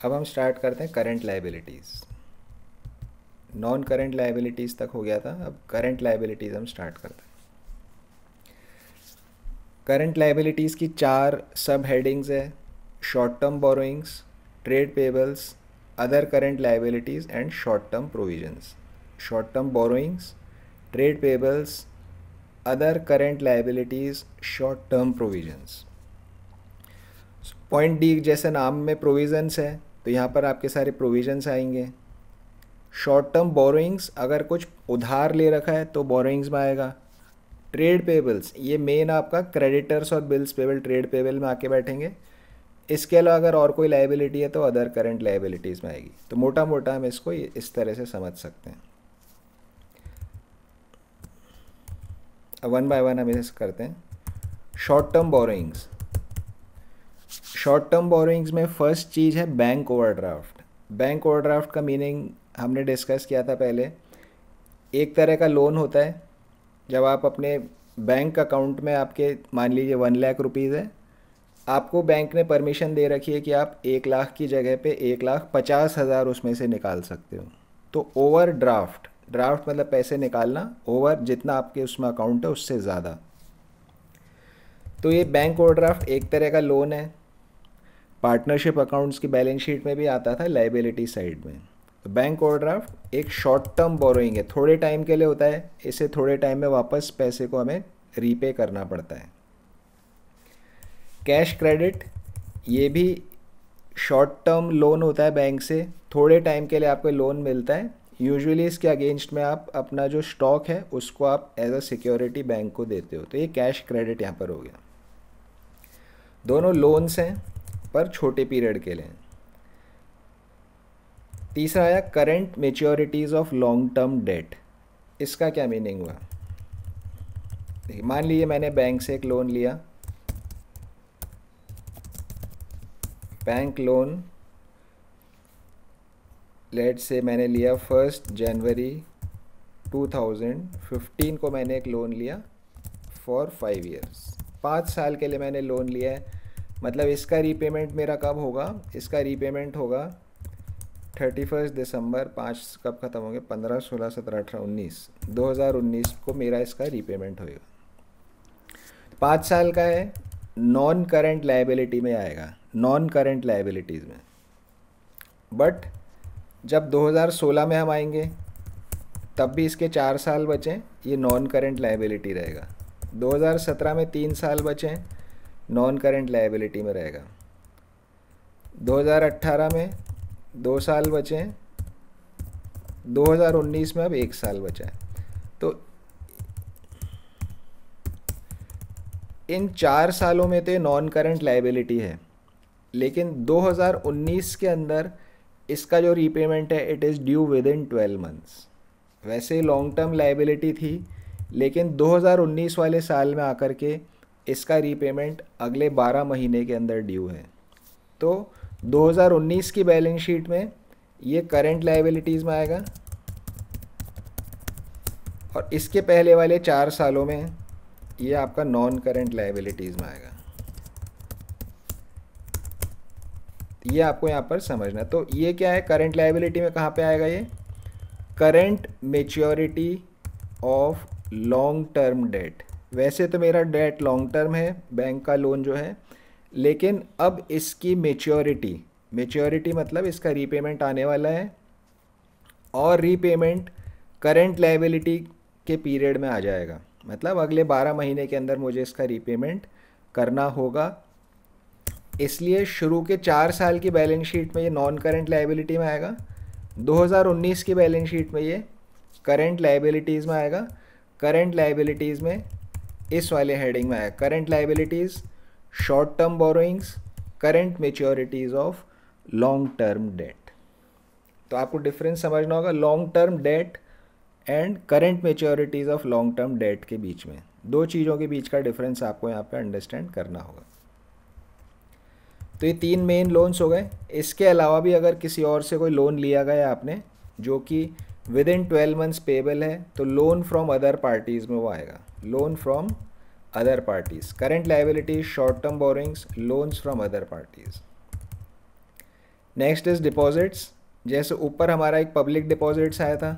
अब हम स्टार्ट करते हैं current liabilities. Non current liabilities तक हो गया था, अब करंट लाइबिलिटीज़ हम स्टार्ट करते हैं। करंट लाइबिलिटीज़ की 4 सब हेडिंग्स है: short term borrowings, trade payables, other current liabilities and short term provisions. Short term borrowings, trade payables, other current liabilities, short term provisions. Point D जैसे नाम में provisions है तो यहाँ पर आपके सारे प्रोविजंस आएंगे। शॉर्ट टर्म बोरोइंग्स, अगर कुछ उधार ले रखा है तो बोरोइंग्स में आएगा। ट्रेड पेबल्स, ये मेन आपका क्रेडिटर्स और बिल्स पेबल ट्रेड पेबल में आके बैठेंगे। इसके अलावा अगर और कोई लाइबिलिटी है तो अदर करंट लाइबिलिटीज़ में आएगी। तो मोटा मोटा हम इसको इस तरह से समझ सकते हैं। अब वन बाय वन हम इसे करते हैं। Short term borrowings, short term borrowings में फर्स्ट चीज़ है बैंक ओवरड्राफ्ट। बैंक ओवरड्राफ्ट का मीनिंग हमने डिस्कस किया था पहले। एक तरह का लोन होता है जब आप अपने बैंक अकाउंट में, आपके मान लीजिए 1 लाख रुपीज़ है, आपको बैंक ने परमिशन दे रखी है कि आप 1 लाख की जगह पे 1,50,000 उसमें से निकाल सकते हो। तो ओवर ड्राफ्ट, ड्राफ्ट मतलब पैसे निकालना, ओवर जितना आपके उसमें अकाउंट है उससे ज़्यादा। तो ये बैंक ओवरड्राफ्ट एक तरह का लोन है। पार्टनरशिप अकाउंट्स की बैलेंस शीट में भी आता था लाइबिलिटी साइड में। तो बैंक ओवरड्राफ्ट एक शॉर्ट टर्म बोरोइंग है, थोड़े टाइम के लिए होता है। इसे थोड़े टाइम में वापस पैसे को हमें रीपे करना पड़ता है। कैश क्रेडिट, ये भी शॉर्ट टर्म लोन होता है बैंक से, थोड़े टाइम के लिए आपको लोन मिलता है। यूजुअली इसके अगेंस्ट में आप अपना जो स्टॉक है उसको आप एज अ सिक्योरिटी बैंक को देते हो। तो ये कैश क्रेडिट यहाँ पर हो गया। दोनों लोन्स हैं पर छोटे पीरियड के लिए। तीसरा आया current maturities of long term debt. इसका क्या मीनिंग हुआ? देखिए, मान लीजिए मैंने बैंक से एक लोन लिया, बैंक लोन लेट से मैंने लिया 1 जनवरी 2015 को मैंने एक लोन लिया फॉर 5 ईयर्स। 5 साल के लिए मैंने लोन लिया है। मतलब इसका रीपेमेंट मेरा कब होगा? इसका रीपेमेंट होगा 31 दिसंबर, 5 कब ख़त्म होंगे? 15, 16, 17, 18, 19, 2019 को मेरा इसका रीपेमेंट होएगा। 5 साल का है, नॉन करंट लाइबिलिटी में आएगा, नॉन करंट लाइबिलिटीज़ में। बट जब 2016 में हम आएंगे तब भी इसके 4 साल बचें, ये नॉन करंट लाइबिलिटी रहेगा। 2017 में 3 साल बचें, नॉन करंट लाइबिलिटी में रहेगा। 2018 में 2 साल बचें, 2019 में अब 1 साल बचा है। तो इन 4 सालों में तो ये नॉन करंट लाइबिलिटी है, लेकिन 2019 के अंदर इसका जो रीपेमेंट है it is due with in 12 months. वैसे लॉन्ग टर्म लाइबिलिटी थी, लेकिन 2019 वाले साल में आकर के इसका रीपेमेंट अगले 12 महीने के अंदर ड्यू है। तो 2019 की बैलेंस शीट में ये करंट लाइबिलिटीज़ में आएगा और इसके पहले वाले 4 सालों में ये आपका नॉन करंट लाइबिलिटीज़ में आएगा। ये आपको यहाँ पर समझना। तो ये क्या है? करंट लाइबिलिटी में कहाँ पे आएगा ये? Current maturity of long term date. वैसे तो मेरा डेट लॉन्ग टर्म है, बैंक का लोन जो है, लेकिन अब इसकी मेच्योरिटी, मेच्योरिटी मतलब इसका रीपेमेंट आने वाला है और रीपेमेंट करंट लाइबिलिटी के पीरियड में आ जाएगा। मतलब अगले 12 महीने के अंदर मुझे इसका रीपेमेंट करना होगा। इसलिए शुरू के 4 साल की बैलेंस शीट में ये नॉन करंट लाइबिलिटी में आएगा, 2019 की बैलेंस शीट में ये करंट लाइबिलिटीज़ में आएगा। करंट लाइबिलिटीज़ में इस वाले हेडिंग में आएगा current liabilities, short term borrowings, current maturities of long term debt. तो आपको डिफरेंस समझना होगा long term debt and current maturities of long term debt के बीच में। दो चीज़ों के बीच का डिफरेंस आपको यहाँ पे अंडरस्टैंड करना होगा। तो ये 3 मेन लोन्स हो गए। इसके अलावा भी अगर किसी और से कोई लोन लिया गया आपने जो कि विद इन 12 मंथ्स पेबल है, तो लोन फ्रॉम अदर पार्टीज़ में वो आएगा, loan from other parties. Current liabilities, short term borrowings, loans from other parties. Next is deposits. जैसे ऊपर हमारा एक पब्लिक डिपॉजिट्स आया था,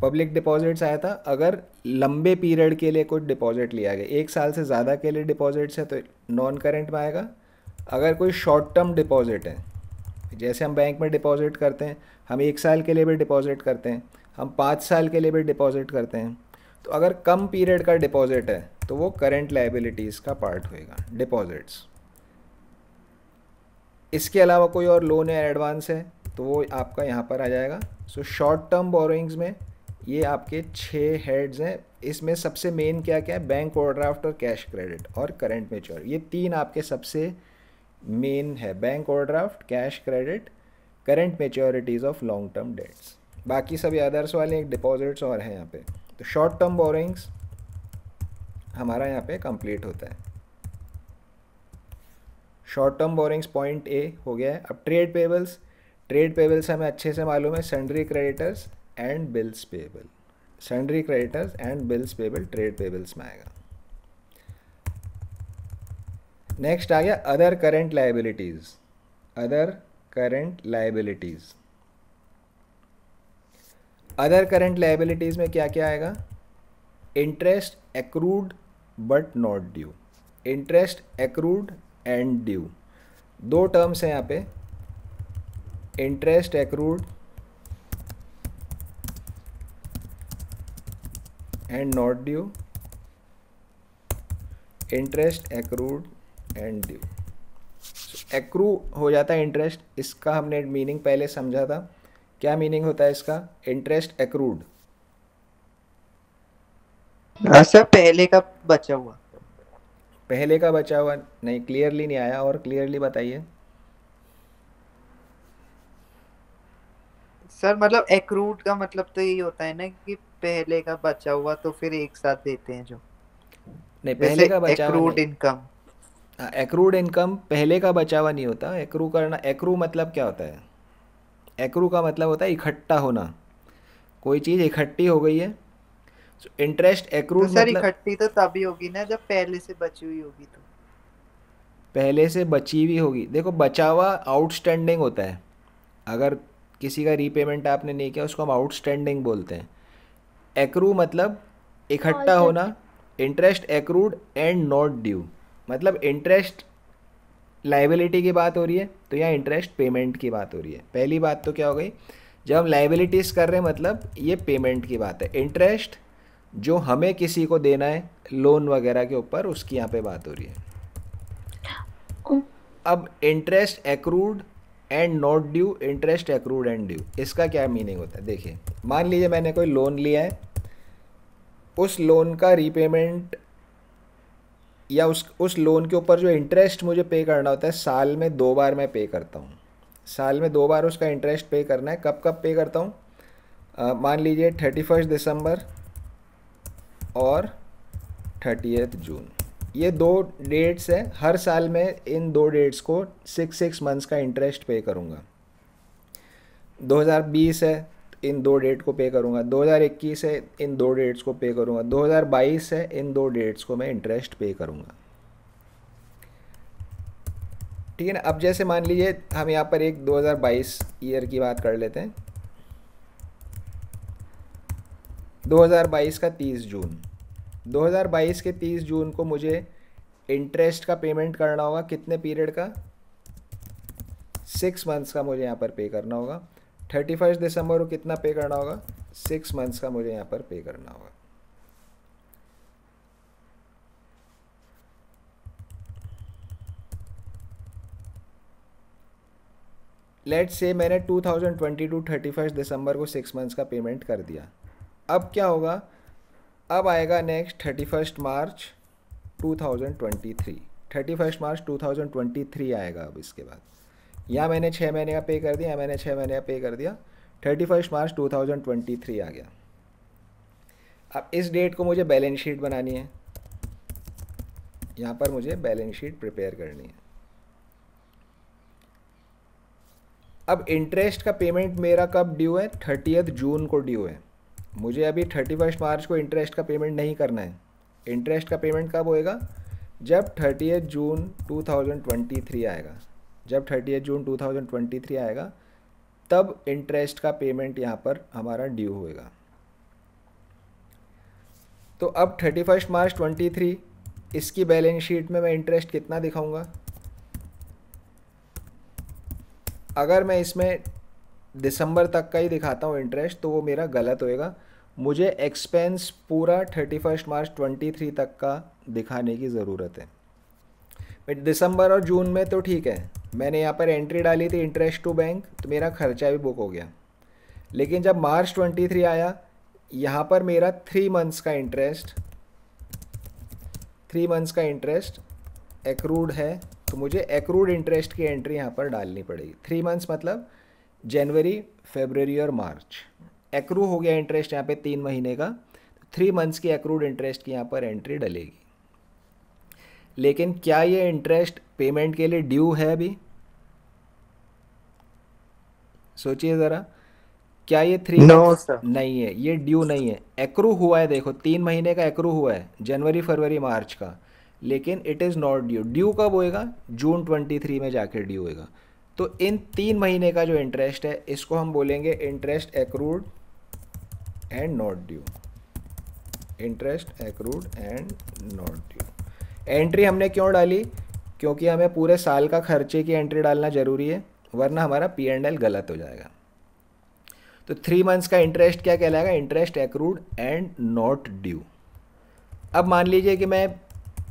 पब्लिक डिपॉजिट्स आया था, अगर लंबे पीरियड के लिए कुछ डिपॉजिट लिया गया, 1 साल से ज़्यादा के लिए डिपॉजिट्स है तो नॉन करेंट में आएगा। अगर कोई शॉर्ट टर्म डिपॉजिट है, जैसे हम बैंक में डिपॉजिट करते हैं, हम 1 साल के लिए भी डिपॉजिट करते हैं, हम 5 साल के लिए भी डिपॉजिट करते हैं, तो अगर कम पीरियड का डिपॉजिट है तो वो करेंट लाइबिलिटीज़ का पार्ट होएगा, डिपॉजिट्स। इसके अलावा कोई और लोन या एडवांस है तो वो आपका यहाँ पर आ जाएगा। सो शॉर्ट टर्म बोरोइंग्स में ये आपके 6 हेड्स हैं। इसमें सबसे मेन क्या क्या है, बैंक ओवरड्राफ्ट और कैश क्रेडिट और करंट मेच्योर, ये 3 आपके सबसे मेन है, bank overdraft, cash credit, current maturities of long term debts. बाकी सभी अदर्स वाले एक डिपॉजिट्स और हैं यहाँ पे। तो शॉर्ट टर्म बोरोइंग्स हमारा यहाँ पे कंप्लीट होता है। Short term borrowings point A हो गया है। अब ट्रेड पेबल्स, ट्रेड पेबल्स हमें अच्छे से मालूम है, sundry creditors and bills payable, sundry creditors and bills payable trade payables में आएगा। नेक्स्ट आ गया other current liabilities, other current liabilities. Other current liabilities में क्या क्या आएगा, interest accrued but not due, interest accrued and due, 2 terms हैं यहाँ पे, interest accrued and not due, interest accrued and due. Accrue हो जाता है इंटरेस्ट, इसका हमने मीनिंग पहले समझा था। क्या मीनिंग होता है इसका, इंटरेस्ट एक्रूड? सर पहले का बचा हुआ। पहले का बचा हुआ नहीं, क्लियरली नहीं आया, और क्लियरली बताइए। सर मतलब एक्रूड का मतलब तो यही होता है ना कि पहले का बचा हुआ तो फिर एक साथ देते हैं जो, नहीं, पहले जैसे का बचा हुआ एक्रूड नहीं। इनकम। एक्रूड इनकम पहले का बचा हुआ नहीं होता। एक्रू करना, एक्रू मतलब क्या होता है, एक्रू का मतलब होता है इकट्ठा होना, कोई चीज़ इकट्ठी हो गई है। इंटरेस्ट तो एक्रूड सर मतलब इकट्ठी तो तभी होगी ना जब पहले से बची हुई होगी तो। पहले से बची हुई होगी। देखो, बचा हुआ आउटस्टैंडिंग होता है, अगर किसी का रीपेमेंट आपने नहीं किया उसको हम आउटस्टैंडिंग बोलते हैं। एक्रू मतलब इकट्ठा होना, interest accrued and not due मतलब इंटरेस्ट लाइबिलिटी की बात हो रही है तो यहाँ इंटरेस्ट पेमेंट की बात हो रही है। पहली बात तो क्या हो गई, जब हम लाइबिलिटीज़ कर रहे हैं मतलब ये पेमेंट की बात है। इंटरेस्ट जो हमें किसी को देना है लोन वगैरह के ऊपर, उसकी यहाँ पे बात हो रही है। अब interest accrued and not due, interest accrued and due, इसका क्या मीनिंग होता है? देखिए, मान लीजिए मैंने कोई लोन लिया है, उस लोन का रीपेमेंट या उस लोन के ऊपर जो इंटरेस्ट मुझे पे करना होता है, साल में 2 बार मैं पे करता हूँ। साल में 2 बार उसका इंटरेस्ट पे करना है। कब कब पे करता हूँ, मान लीजिए 31 दिसंबर और 30 जून, ये 2 डेट्स है। हर साल में इन 2 डेट्स को 6 मंथ्स का इंटरेस्ट पे करूँगा। 2020 है, इन 2 डेट को पे करूँगा। 2021 है, इन 2 डेट्स को पे करूँगा। 2022 है, इन 2 डेट्स को मैं इंटरेस्ट पे करूँगा। ठीक है ना। अब जैसे मान लीजिए हम यहाँ पर एक 2022 ईयर की बात कर लेते हैं। 2022 का 30 जून, 2022 के 30 जून को मुझे इंटरेस्ट का पेमेंट करना होगा। कितने पीरियड का, 6 मंथ्स का मुझे यहाँ पर पे करना होगा। 31 दिसंबर को कितना पे करना होगा, 6 मंथ्स का मुझे यहाँ पर पे करना होगा। लेट्स से मैंने 2022 31 दिसंबर को 6 मंथ्स का पेमेंट कर दिया। अब क्या होगा, अब आएगा नेक्स्ट 31 मार्च 2023, 31 मार्च 2023 आएगा। अब इसके बाद यहाँ मैंने 6 महीने का पे कर दिया, मैंने 6 महीने का पे कर दिया, 31 मार्च 2023 आ गया। अब इस डेट को मुझे बैलेंस शीट बनानी है, यहाँ पर मुझे बैलेंस शीट प्रिपेयर करनी है। अब इंटरेस्ट का पेमेंट मेरा कब ड्यू है, 30 जून को ड्यू है। मुझे अभी 31 मार्च को इंटरेस्ट का पेमेंट नहीं करना है। इंटरेस्ट का पेमेंट कब होएगा, जब 30 जून 2023 आएगा। जब 30 जून 2023 आएगा तब इंटरेस्ट का पेमेंट यहाँ पर हमारा ड्यू होएगा। तो अब 31 मार्च 23 इसकी बैलेंस शीट में मैं इंटरेस्ट कितना दिखाऊंगा? अगर मैं इसमें दिसंबर तक का ही दिखाता हूँ इंटरेस्ट तो वो मेरा गलत होएगा। मुझे एक्सपेंस पूरा 31 मार्च 23 तक का दिखाने की ज़रूरत है। दिसंबर और जून में तो ठीक है, मैंने यहाँ पर एंट्री डाली थी इंटरेस्ट टू बैंक, तो मेरा खर्चा भी बुक हो गया। लेकिन जब मार्च 23 आया, यहाँ पर मेरा 3 मंथ्स का इंटरेस्ट एक्रूड है, तो मुझे एक्रूड इंटरेस्ट की एंट्री यहाँ पर डालनी पड़ेगी। 3 मंथ्स मतलब जनवरी, फरवरी और मार्च। एक्रू हो गया इंटरेस्ट यहाँ पे 3 महीने का, 3 मंथ्स की एक्रूड इंटरेस्ट की यहाँ पर एंट्री डलेगी। लेकिन क्या ये इंटरेस्ट पेमेंट के लिए ड्यू है अभी? सोचिए ज़रा, क्या ये 3 नो मंथ्स? सर। नहीं है, ये ड्यू नहीं है। एक्रू हुआ है, देखो 3 महीने का एक्रू हुआ है, जनवरी फरवरी मार्च का, लेकिन it is not due. Due कब होएगा? जून 23 में जाके ड्यू होएगा। तो इन 3 महीने का जो इंटरेस्ट है इसको हम बोलेंगे interest accrued and not due. Interest accrued and not due. Entry हमने क्यों डाली? क्योंकि हमें पूरे साल का खर्चे की एंट्री डालना ज़रूरी है, वरना हमारा P&L गलत हो जाएगा। तो 3 मंथ्स का इंटरेस्ट क्या कहलाएगा? Interest accrued and not due. अब मान लीजिए कि मैं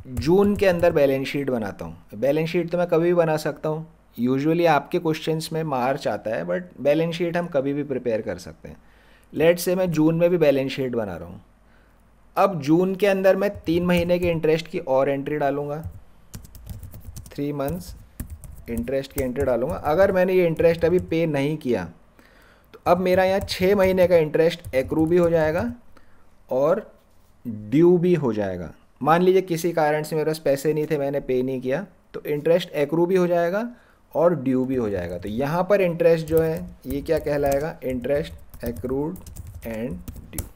जून के अंदर बैलेंस शीट बनाता हूँ। बैलेंस शीट तो मैं कभी भी बना सकता हूँ, यूजुअली आपके क्वेश्चंस में मार्च आता है, बट बैलेंस शीट हम कभी भी प्रिपेयर कर सकते हैं। लेट्स से मैं जून में भी बैलेंस शीट बना रहा हूँ। अब जून के अंदर मैं 3 महीने के इंटरेस्ट की और एंट्री डालूंगा, 3 मंथ्स इंटरेस्ट की एंट्री डालूंगा। अगर मैंने ये इंटरेस्ट अभी पे नहीं किया तो अब मेरा यहाँ 6 महीने का इंटरेस्ट एक्रू भी हो जाएगा और ड्यू भी हो जाएगा। मान लीजिए किसी कारण से मेरे पास पैसे नहीं थे, मैंने पे नहीं किया, तो इंटरेस्ट एक्रू भी हो जाएगा और ड्यू भी हो जाएगा। तो यहाँ पर इंटरेस्ट जो है ये क्या कहलाएगा? Interest accrued and due.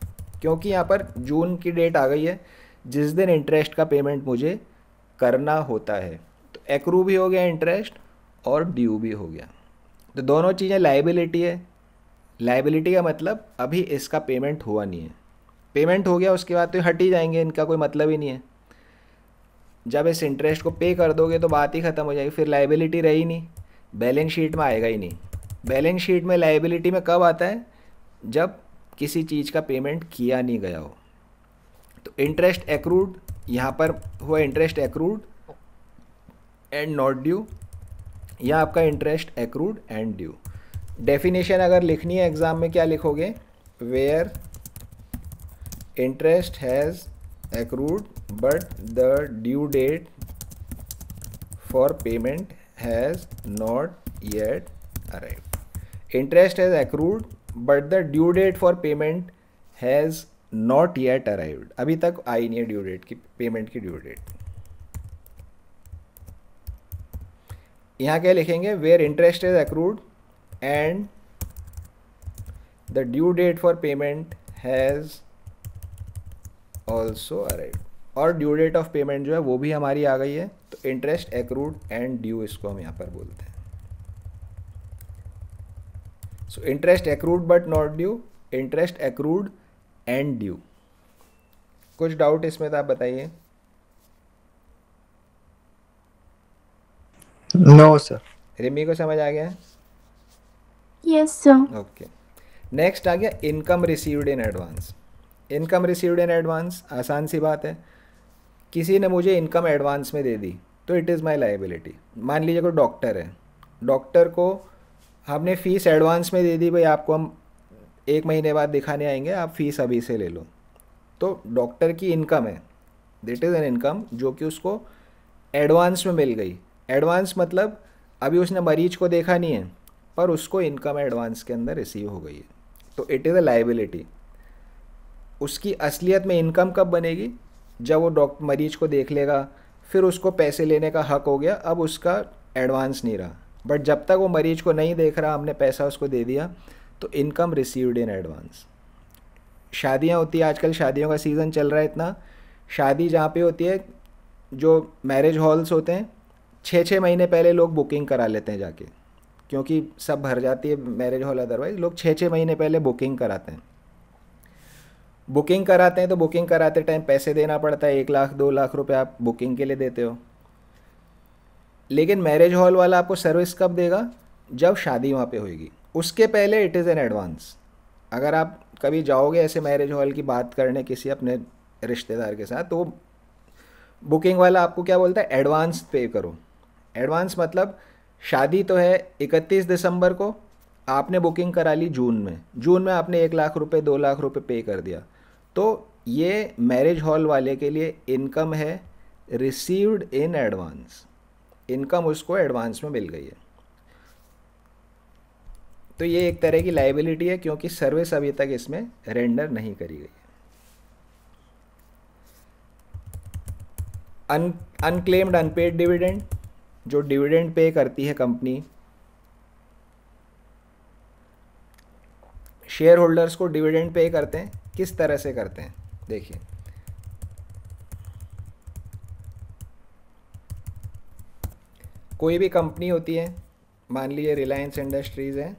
क्योंकि यहाँ पर जून की डेट आ गई है जिस दिन इंटरेस्ट का पेमेंट मुझे करना होता है, तो एक्रू भी हो गया इंटरेस्ट और ड्यू भी हो गया। तो दोनों चीज़ें लाइबिलिटी है। लाइबिलिटी का मतलब अभी इसका पेमेंट हुआ नहीं है, पेमेंट हो गया उसके बाद तो हट ही जाएंगे, इनका कोई मतलब ही नहीं है। जब इस इंटरेस्ट को पे कर दोगे तो बात ही ख़त्म हो जाएगी, फिर लाइबिलिटी रही नहीं, बैलेंस शीट में आएगा ही नहीं। बैलेंस शीट में लाइबिलिटी में कब आता है? जब किसी चीज़ का पेमेंट किया नहीं गया हो। तो इंटरेस्ट एक्रूड, यहाँ पर हुआ interest accrued and not due, या आपका interest accrued and due. Definition अगर लिखनी है एग्ज़ाम में क्या लिखोगे? Where interest has accrued but the due date for payment has not yet arrived. Interest has accrued but the due date for payment has not yet arrived. अभी तक आई नहीं है ड्यू डेट की, पेमेंट की ड्यू डेट। यहाँ क्या लिखेंगे? Where interest is accrued and the due date for payment has also arrived. और ड्यू डेट ऑफ पेमेंट जो है वो भी हमारी आ गई है, तो इंटरेस्ट एक्रूड एंड ड्यू इसको हम यहाँ पर बोलते हैं। So interest accrued but not due, interest accrued and due. कुछ डाउट इसमें तो आप बताइए। No sir. रिमी को समझ आ गया? Yes sir. ओके। नेक्स्ट आ गया income received in advance. Income received in advance आसान सी बात है, किसी ने मुझे इनकम एडवांस में दे दी तो इट इज़ माई लाइबिलिटी। मान लीजिए कोई डॉक्टर है, डॉक्टर को हमने फ़ीस एडवांस में दे दी, भाई आपको हम 1 महीने बाद दिखाने आएंगे, आप फ़ीस अभी से ले लो। तो डॉक्टर की इनकम है, दिट इज़ एन इनकम जो कि उसको एडवांस में मिल गई। एडवांस मतलब अभी उसने मरीज को देखा नहीं है पर उसको इनकम एडवांस के अंदर रिसीव हो गई है, तो इट इज़ अ लाइबिलिटी। उसकी असलियत में इनकम कब बनेगी? जब वो मरीज को देख लेगा, फिर उसको पैसे लेने का हक हो गया, अब उसका एडवांस नहीं रहा। बट जब तक वो मरीज को नहीं देख रहा, हमने पैसा उसको दे दिया, तो इनकम रिसीव्ड इन एडवांस। शादियाँ होती है आजकल, शादियों का सीज़न चल रहा है इतना, शादी जहाँ पे होती है जो मैरिज हॉल्स होते हैं, 6 महीने पहले लोग बुकिंग करा लेते हैं जाके, क्योंकि सब भर जाती है मैरिज हॉल, अदरवाइज लोग 6 महीने पहले बुकिंग कराते हैं। बुकिंग कराते हैं तो बुकिंग कराते टाइम पैसे देना पड़ता है, 1 लाख 2 लाख रुपए आप बुकिंग के लिए देते हो। लेकिन मैरिज हॉल वाला आपको सर्विस कब देगा? जब शादी वहाँ पे होएगी, उसके पहले इट इज़ एन एडवांस। अगर आप कभी जाओगे ऐसे मैरिज हॉल की बात करने किसी अपने रिश्तेदार के साथ, तो बुकिंग वाला आपको क्या बोलता है? एडवांस पे करो। एडवांस मतलब शादी तो है 31 दिसंबर को, आपने बुकिंग करा ली जून में आपने 1 लाख रुपए 2 लाख रुपए पे कर दिया, तो ये मैरिज हॉल वाले के लिए इनकम है रिसीव्ड इन एडवांस, इनकम उसको एडवांस में मिल गई है। तो ये एक तरह की लाइबिलिटी है, क्योंकि सर्विस अभी तक इसमें रेंडर नहीं करी गई है। अनक्लेम्ड अनपेड डिविडेंड, जो डिविडेंड पे करती है कंपनी शेयर होल्डर्स को, डिविडेंड पे करते हैं, किस तरह से करते हैं देखिए। कोई भी कंपनी होती है, मान लीजिए रिलायंस इंडस्ट्रीज़ है,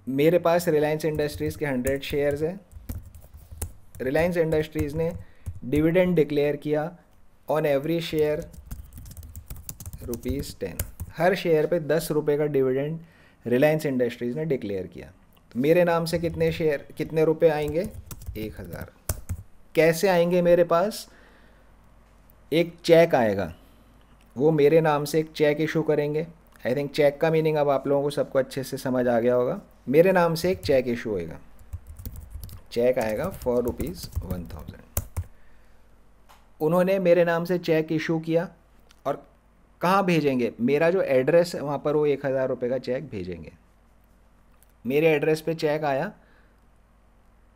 मेरे पास रिलायंस इंडस्ट्रीज़ के 100 शेयर्स हैं। रिलायंस इंडस्ट्रीज़ ने डिविडेंड डिक्लेयर किया on every share ₹10, her share पे 10 रुपये का डिविडेंड रिलायंस इंडस्ट्रीज़ ने डिक्लेयर किया। तो मेरे नाम से कितने शेयर, कितने रुपए आएंगे? 1000। कैसे आएंगे मेरे पास? एक चेक आएगा, वो मेरे नाम से एक चेक इशू करेंगे। आई थिंक चेक का मीनिंग अब आप लोगों को सबको अच्छे से समझ आ गया होगा। मेरे नाम से एक चेक इशू होएगा, चेक आएगा फॉर ₹1000। उन्होंने मेरे नाम से चेक इशू किया और कहाँ भेजेंगे? मेरा जो एड्रेस है वहाँ पर वो 1000 रुपये का चेक भेजेंगे। मेरे एड्रेस पे चेक आया,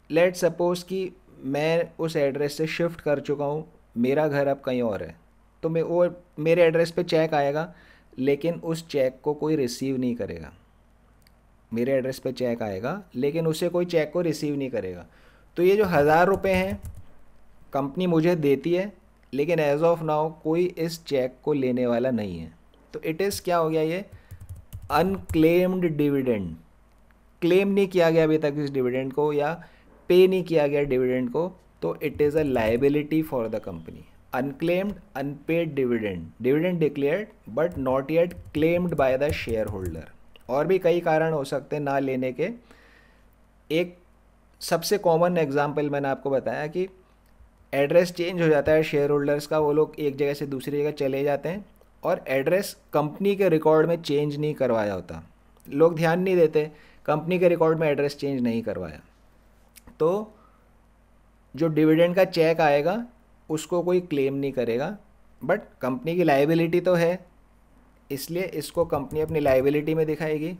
लेट सपोज कि मैं उस एड्रेस से शिफ्ट कर चुका हूँ, मेरा घर अब कहीं और है, तो मैं वो मेरे एड्रेस पे चेक आएगा, लेकिन उस चेक को कोई रिसीव नहीं करेगा। मेरे एड्रेस पे चेक आएगा, लेकिन उसे कोई चेक को रिसीव नहीं करेगा। तो ये जो 1000 रुपये हैं कंपनी मुझे देती है, लेकिन एज ऑफ नाउ कोई इस चेक को लेने वाला नहीं है। तो इट इज़ क्या हो गया? ये अनक्लेम्ड डिविडेंड, क्लेम नहीं किया गया अभी तक इस डिविडेंड को, या पे नहीं किया गया डिविडेंड को, तो it is a liability for the company. Unclaimed unpaid dividend, dividend declared but not yet claimed by the share holder. और भी कई कारण हो सकते हैं ना लेने के। एक सबसे कॉमन एग्जाम्पल मैंने आपको बताया कि एड्रेस चेंज हो जाता है शेयर होल्डर्स का, वो लोग एक जगह से दूसरी जगह चले जाते हैं और एड्रेस कंपनी के रिकॉर्ड में चेंज नहीं करवाया होता, लोग ध्यान नहीं देते, कंपनी के रिकॉर्ड में एड्रेस चेंज नहीं करवाया, तो जो डिविडेंड का चेक आएगा उसको कोई क्लेम नहीं करेगा, बट कंपनी की लाइबिलिटी तो है, इसलिए इसको कंपनी अपनी लाइबिलिटी में दिखाएगी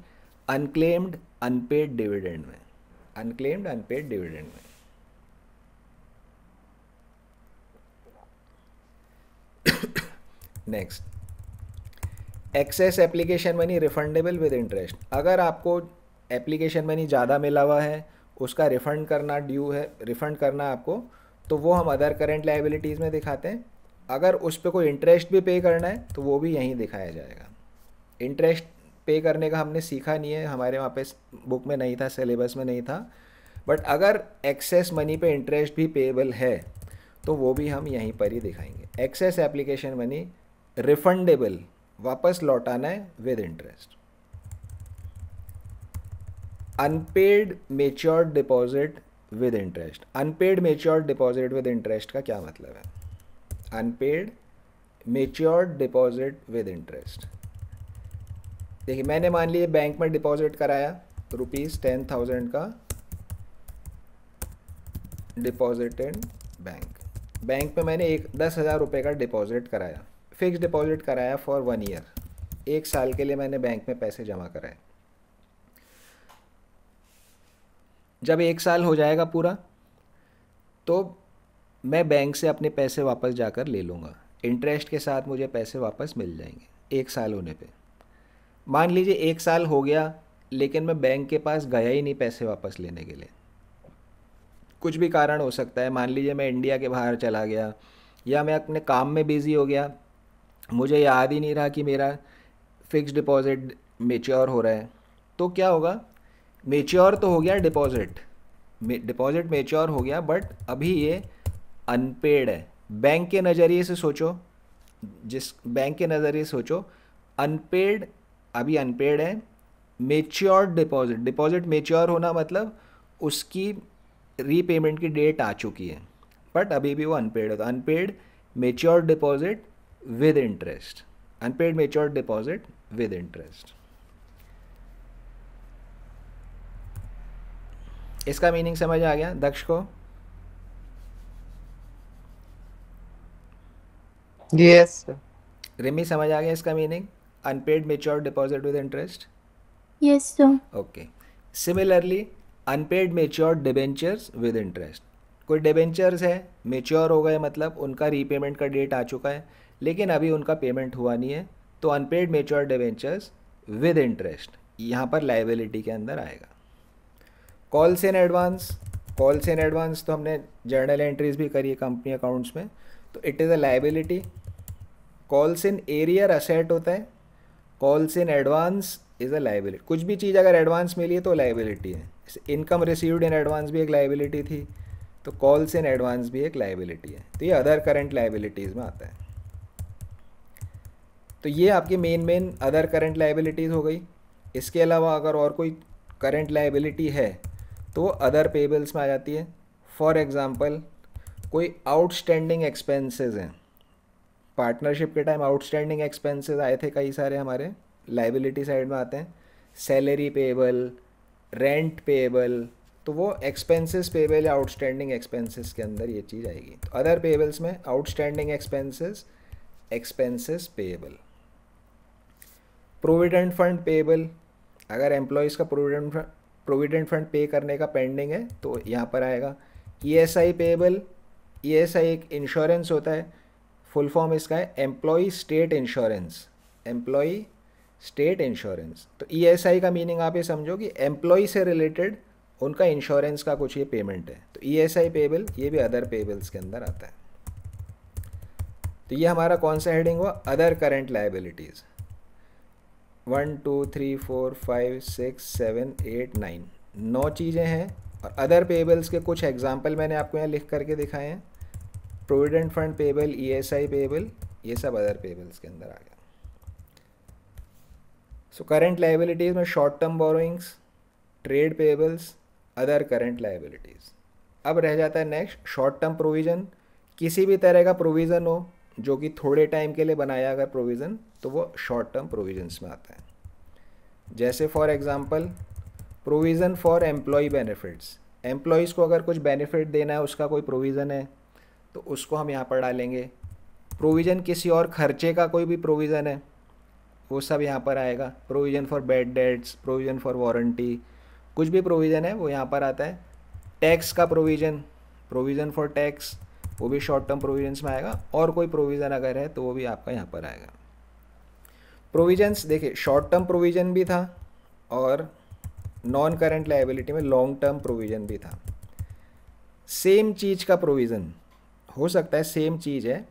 अनक्लेम्ड अनपेड डिविडेंड में, अनक्लेम्ड अनपेड डिविडेंड में। Next, excess application money refundable with interest. अगर आपको एप्लीकेशन मनी ज़्यादा मिला हुआ है, उसका रिफ़ंड करना ड्यू है, रिफ़ंड करना आपको, तो वो हम अदर करेंट लाइबिलिटीज़ में दिखाते हैं। अगर उस पर कोई इंटरेस्ट भी पे करना है तो वो भी यहीं दिखाया जाएगा। इंटरेस्ट पे करने का हमने सीखा नहीं है, हमारे वहाँ पे बुक में नहीं था, सिलेबस में नहीं था, बट अगर एक्सेस मनी पे इंटरेस्ट भी पेएबल है तो वो भी हम यहीं पर ही दिखाएंगे। एक्सेस एप्लीकेशन मनी रिफंडेबल, वापस लौटाना है with interest. Unpaid matured deposit with interest. Unpaid matured deposit with interest का क्या मतलब है? Unpaid matured deposit with interest, देखिए मैंने मान लिया बैंक में डिपॉजिट कराया ₹10,000 का डिपॉजिट इन बैंक, बैंक में मैंने 10,000 रुपये का डिपॉजिट कराया, फिक्स डिपॉजिट कराया फॉर 1 ईयर, 1 साल के लिए मैंने बैंक में पैसे जमा कराए। जब 1 साल हो जाएगा पूरा तो मैं बैंक से अपने पैसे वापस जाकर ले लूँगा, इंटरेस्ट के साथ मुझे पैसे वापस मिल जाएंगे 1 साल होने पे। मान लीजिए 1 साल हो गया लेकिन मैं बैंक के पास गया ही नहीं पैसे वापस लेने के लिए, कुछ भी कारण हो सकता है, मान लीजिए मैं इंडिया के बाहर चला गया या मैं अपने काम में बिज़ी हो गया, मुझे याद ही नहीं रहा कि मेरा फिक्स डिपॉजिट मेच्योर हो रहा है, तो क्या होगा, मेच्योर तो हो गया डिपॉजिट, डिपॉजिट मेच्योर हो गया, बट अभी ये अनपेड है। बैंक के नज़रिए से सोचो, जिस बैंक के नज़रिए से सोचो, अनपेड, अभी अनपेड है। मेच्योर्ड डिपॉजिट, डिपॉजिट मेच्योर होना मतलब उसकी रीपेमेंट की डेट आ चुकी है, बट अभी भी वो अनपेड है। तो unpaid matured deposit with interest, unpaid matured deposit with interest. इसका मीनिंग समझ आ गया दक्ष को? Yes sir. रिमी समझ आ गया इसका meaning, unpaid matured deposit with interest? Yes, sir. Okay. Similarly unpaid matured debentures with interest, कोई डिबेंचर्स है, मेच्योर हो गए मतलब उनका रीपेमेंट का डेट आ चुका है, लेकिन अभी उनका पेमेंट हुआ नहीं है, तो unpaid matured debentures with interest यहाँ पर लाइबिलिटी के अंदर आएगा। Calls in advance, calls in advance तो हमने जर्नल एंट्रीज भी करी है कंपनी अकाउंट्स में, तो it is a liability. Calls in arrear asset होता है, calls in advance is a liability. कुछ भी चीज़ अगर एडवांस मिली है तो लाइबिलिटी है। इनकम रिसीव्ड इन एडवांस भी एक लाइबिलिटी थी, तो कॉल्स इन एडवांस भी एक लाइबिलिटी है, तो ये अदर करंट लाइबिलिटीज़ में आता है। तो ये आपकी मेन अदर करंट लाइबिलिटीज़ हो गई। इसके अलावा अगर और कोई करंट लाइबिलिटी है तो वो अदर पेबल्स में आ जाती है। फॉर एग्ज़ाम्पल कोई आउटस्टैंडिंग एक्सपेंसेस हैं, पार्टनरशिप के टाइम आउटस्टैंडिंग एक्सपेंसेस आए थे कई सारे, हमारे लाइबिलिटी साइड में आते हैं। सैलरी पेबल, रेंट पेबल, तो वो एक्सपेंसेस पेबल या आउटस्टैंडिंग एक्सपेंसेस के अंदर ये चीज़ आएगी। तो अदर पेबल्स में outstanding expenses, expenses payable. Provident fund payable, अगर एम्प्लॉयज़ का प्रोविडेंट फंड पे करने का पेंडिंग है तो यहाँ पर आएगा। ईएसआई पेबल, ईएसआई एक इंश्योरेंस होता है, फुल फॉर्म इसका है employee state insurance, employee state insurance. तो ईएसआई का मीनिंग आप ये समझो कि एम्प्लॉय से रिलेटेड उनका इंश्योरेंस का कुछ ये पेमेंट है, तो ईएसआई पेबल ये भी अदर पेबल्स के अंदर आता है। तो ये हमारा कौन सा हेडिंग हुआ, अदर करंट लाइबिलिटीज़। 1 2 3 4 5 6 7 8 9, 9 चीज़ें हैं। और अदर पेबल्स के कुछ एग्जाम्पल मैंने आपको यहाँ लिख करके दिखाए हैं। Provident fund payable, ESI payable, ये सब अदर पेबल्स के अंदर आ गया। सो करंट लाइबिलिटीज़ में short term borrowings, trade payables, other current liabilities. अब रह जाता है नेक्स्ट शॉर्ट टर्म प्रोविज़न। किसी भी तरह का प्रोविज़न हो जो कि थोड़े टाइम के लिए बनाया अगर प्रोविज़न, तो वो शॉर्ट टर्म प्रोविजंस में आता है। जैसे for example provision for employee benefits, employees को अगर कुछ बेनिफिट देना है, उसका कोई प्रोविज़न है तो उसको हम यहाँ पर डालेंगे। प्रोविज़न किसी और खर्चे का कोई भी प्रोविज़न है वो सब यहाँ पर आएगा। Provision for bad debts, provision for warranty, कुछ भी प्रोविज़न है वो यहाँ पर आता है। टैक्स का प्रोविज़न, प्रोविज़न फॉर टैक्स, वो भी शॉर्ट टर्म प्रोविजंस में आएगा। और कोई प्रोविज़न अगर है तो वो भी आपका यहाँ पर आएगा। प्रोविजंस देखिए, शॉर्ट टर्म प्रोविज़न भी था और नॉन करंट लायबिलिटी में लॉन्ग टर्म प्रोविज़न भी था। सेम चीज़ का प्रोविज़न हो सकता है, सेम चीज़ है,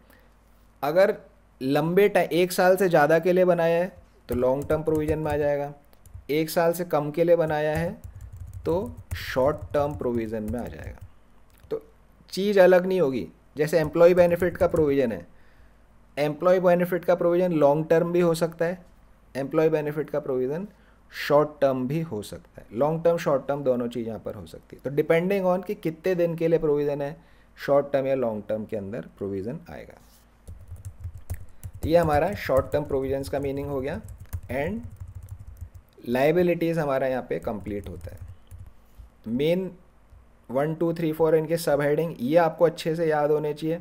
अगर लंबे टाइम 1 साल से ज़्यादा के लिए बनाया है तो लॉन्ग टर्म प्रोविज़न में आ जाएगा, 1 साल से कम के लिए बनाया है तो शॉर्ट टर्म प्रोविज़न में आ जाएगा। तो चीज़ अलग नहीं होगी। जैसे एम्प्लॉय बेनिफिट का प्रोविज़न है, एम्प्लॉय बेनिफिट का प्रोविज़न लॉन्ग टर्म भी हो सकता है, एम्प्लॉय बेनिफिट का प्रोविज़न शॉर्ट टर्म भी हो सकता है। लॉन्ग टर्म शॉर्ट टर्म दोनों चीज़ यहाँ पर हो सकती है। तो डिपेंडिंग ऑन कि कितने दिन के लिए प्रोविज़न है, शॉर्ट टर्म या लॉन्ग टर्म के अंदर प्रोविज़न आएगा। ये हमारा शॉर्ट टर्म प्रोविजंस का मीनिंग हो गया। एंड लाइबिलिटीज़ हमारा यहाँ पे कंप्लीट होता है। मेन 1 2 3 4 इनके सब हेडिंग ये आपको अच्छे से याद होने चाहिए।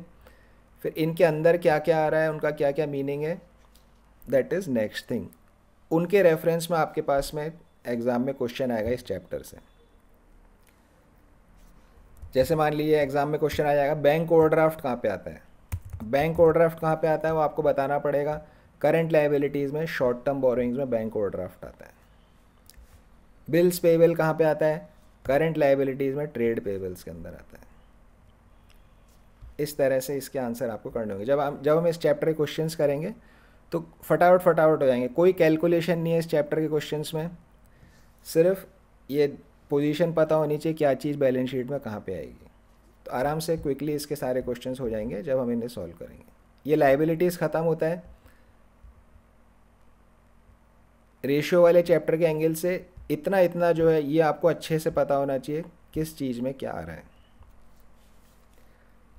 फिर इनके अंदर क्या क्या आ रहा है, उनका क्या क्या मीनिंग है, दैट इज़ नेक्स्ट थिंग। उनके रेफरेंस में आपके पास में एग्ज़ाम में क्वेश्चन आएगा इस चैप्टर से। जैसे मान लीजिए एग्ज़ाम में क्वेश्चन आ जाएगा बैंक ओवरड्राफ्ट कहाँ पे आता है। बैंक ओवरड्राफ्ट कहाँ पे आता है वो आपको बताना पड़ेगा। करंट लायबिलिटीज़ में शॉर्ट टर्म बोरोइंग्स में बैंक ओवरड्राफ्ट आता है। बिल्स पेबल कहाँ पे आता है, करंट लायबिलिटीज़ में ट्रेड पेबल्स के अंदर आता है। इस तरह से इसके आंसर आपको करने होंगे। जब हम इस चैप्टर के क्वेश्चंस करेंगे तो फटाफट हो जाएंगे, कोई कैलकुलेशन नहीं है इस चैप्टर के क्वेश्चंस में, सिर्फ ये पोजीशन पता होनी चाहिए क्या चीज़ बैलेंस शीट में कहाँ पे आएगी। तो आराम से क्विकली इसके सारे क्वेश्चंस हो जाएंगे जब हम इन्हें सॉल्व करेंगे। ये लाइबिलिटीज़ ख़त्म होता है रेशियो वाले चैप्टर के एंगल से। इतना जो है ये आपको अच्छे से पता होना चाहिए किस चीज़ में क्या आ रहा है।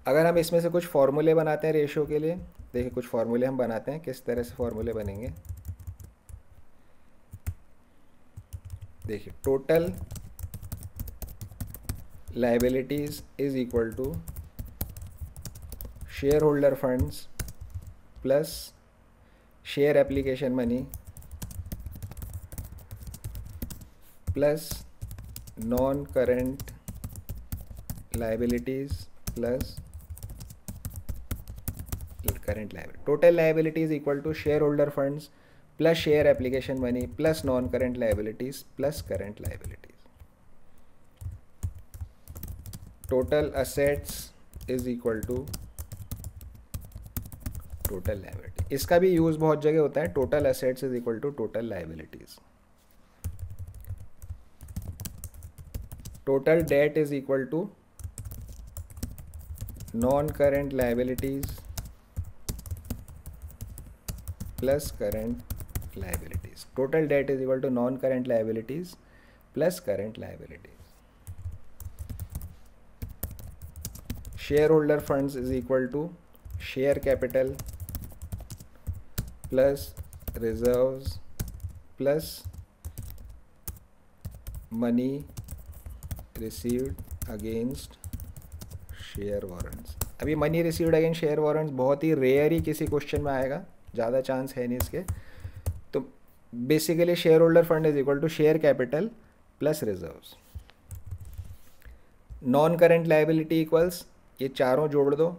अगर हम इसमें से कुछ फॉर्मूले बनाते हैं रेशियो के लिए, देखिए कुछ फॉर्मूले हम बनाते हैं, किस तरह से फॉर्मूले बनेंगे। देखिए total liabilities is equal to share holder funds plus share application money plus non current liabilities plus current liability. Total liability is equal to share holder funds plus share application money plus non current liabilities plus current liabilities. Total assets is equal to total liability. इसका भी use बहुत जगह होता है, total assets is equal to total liabilities. Total debt is equal to non current liabilities plus current liabilities. Total debt is equal to non current liabilities plus current liabilities. Share holder funds is equal to share capital plus reserves plus money received against share warrants. अभी money received against share warrants बहुत ही rare ही किसी question में आएगा, ज़्यादा chance है नहीं इसके। तो basically share holder fund is equal to share capital plus reserves. Non current liability equals, ये चारों जोड़ दो,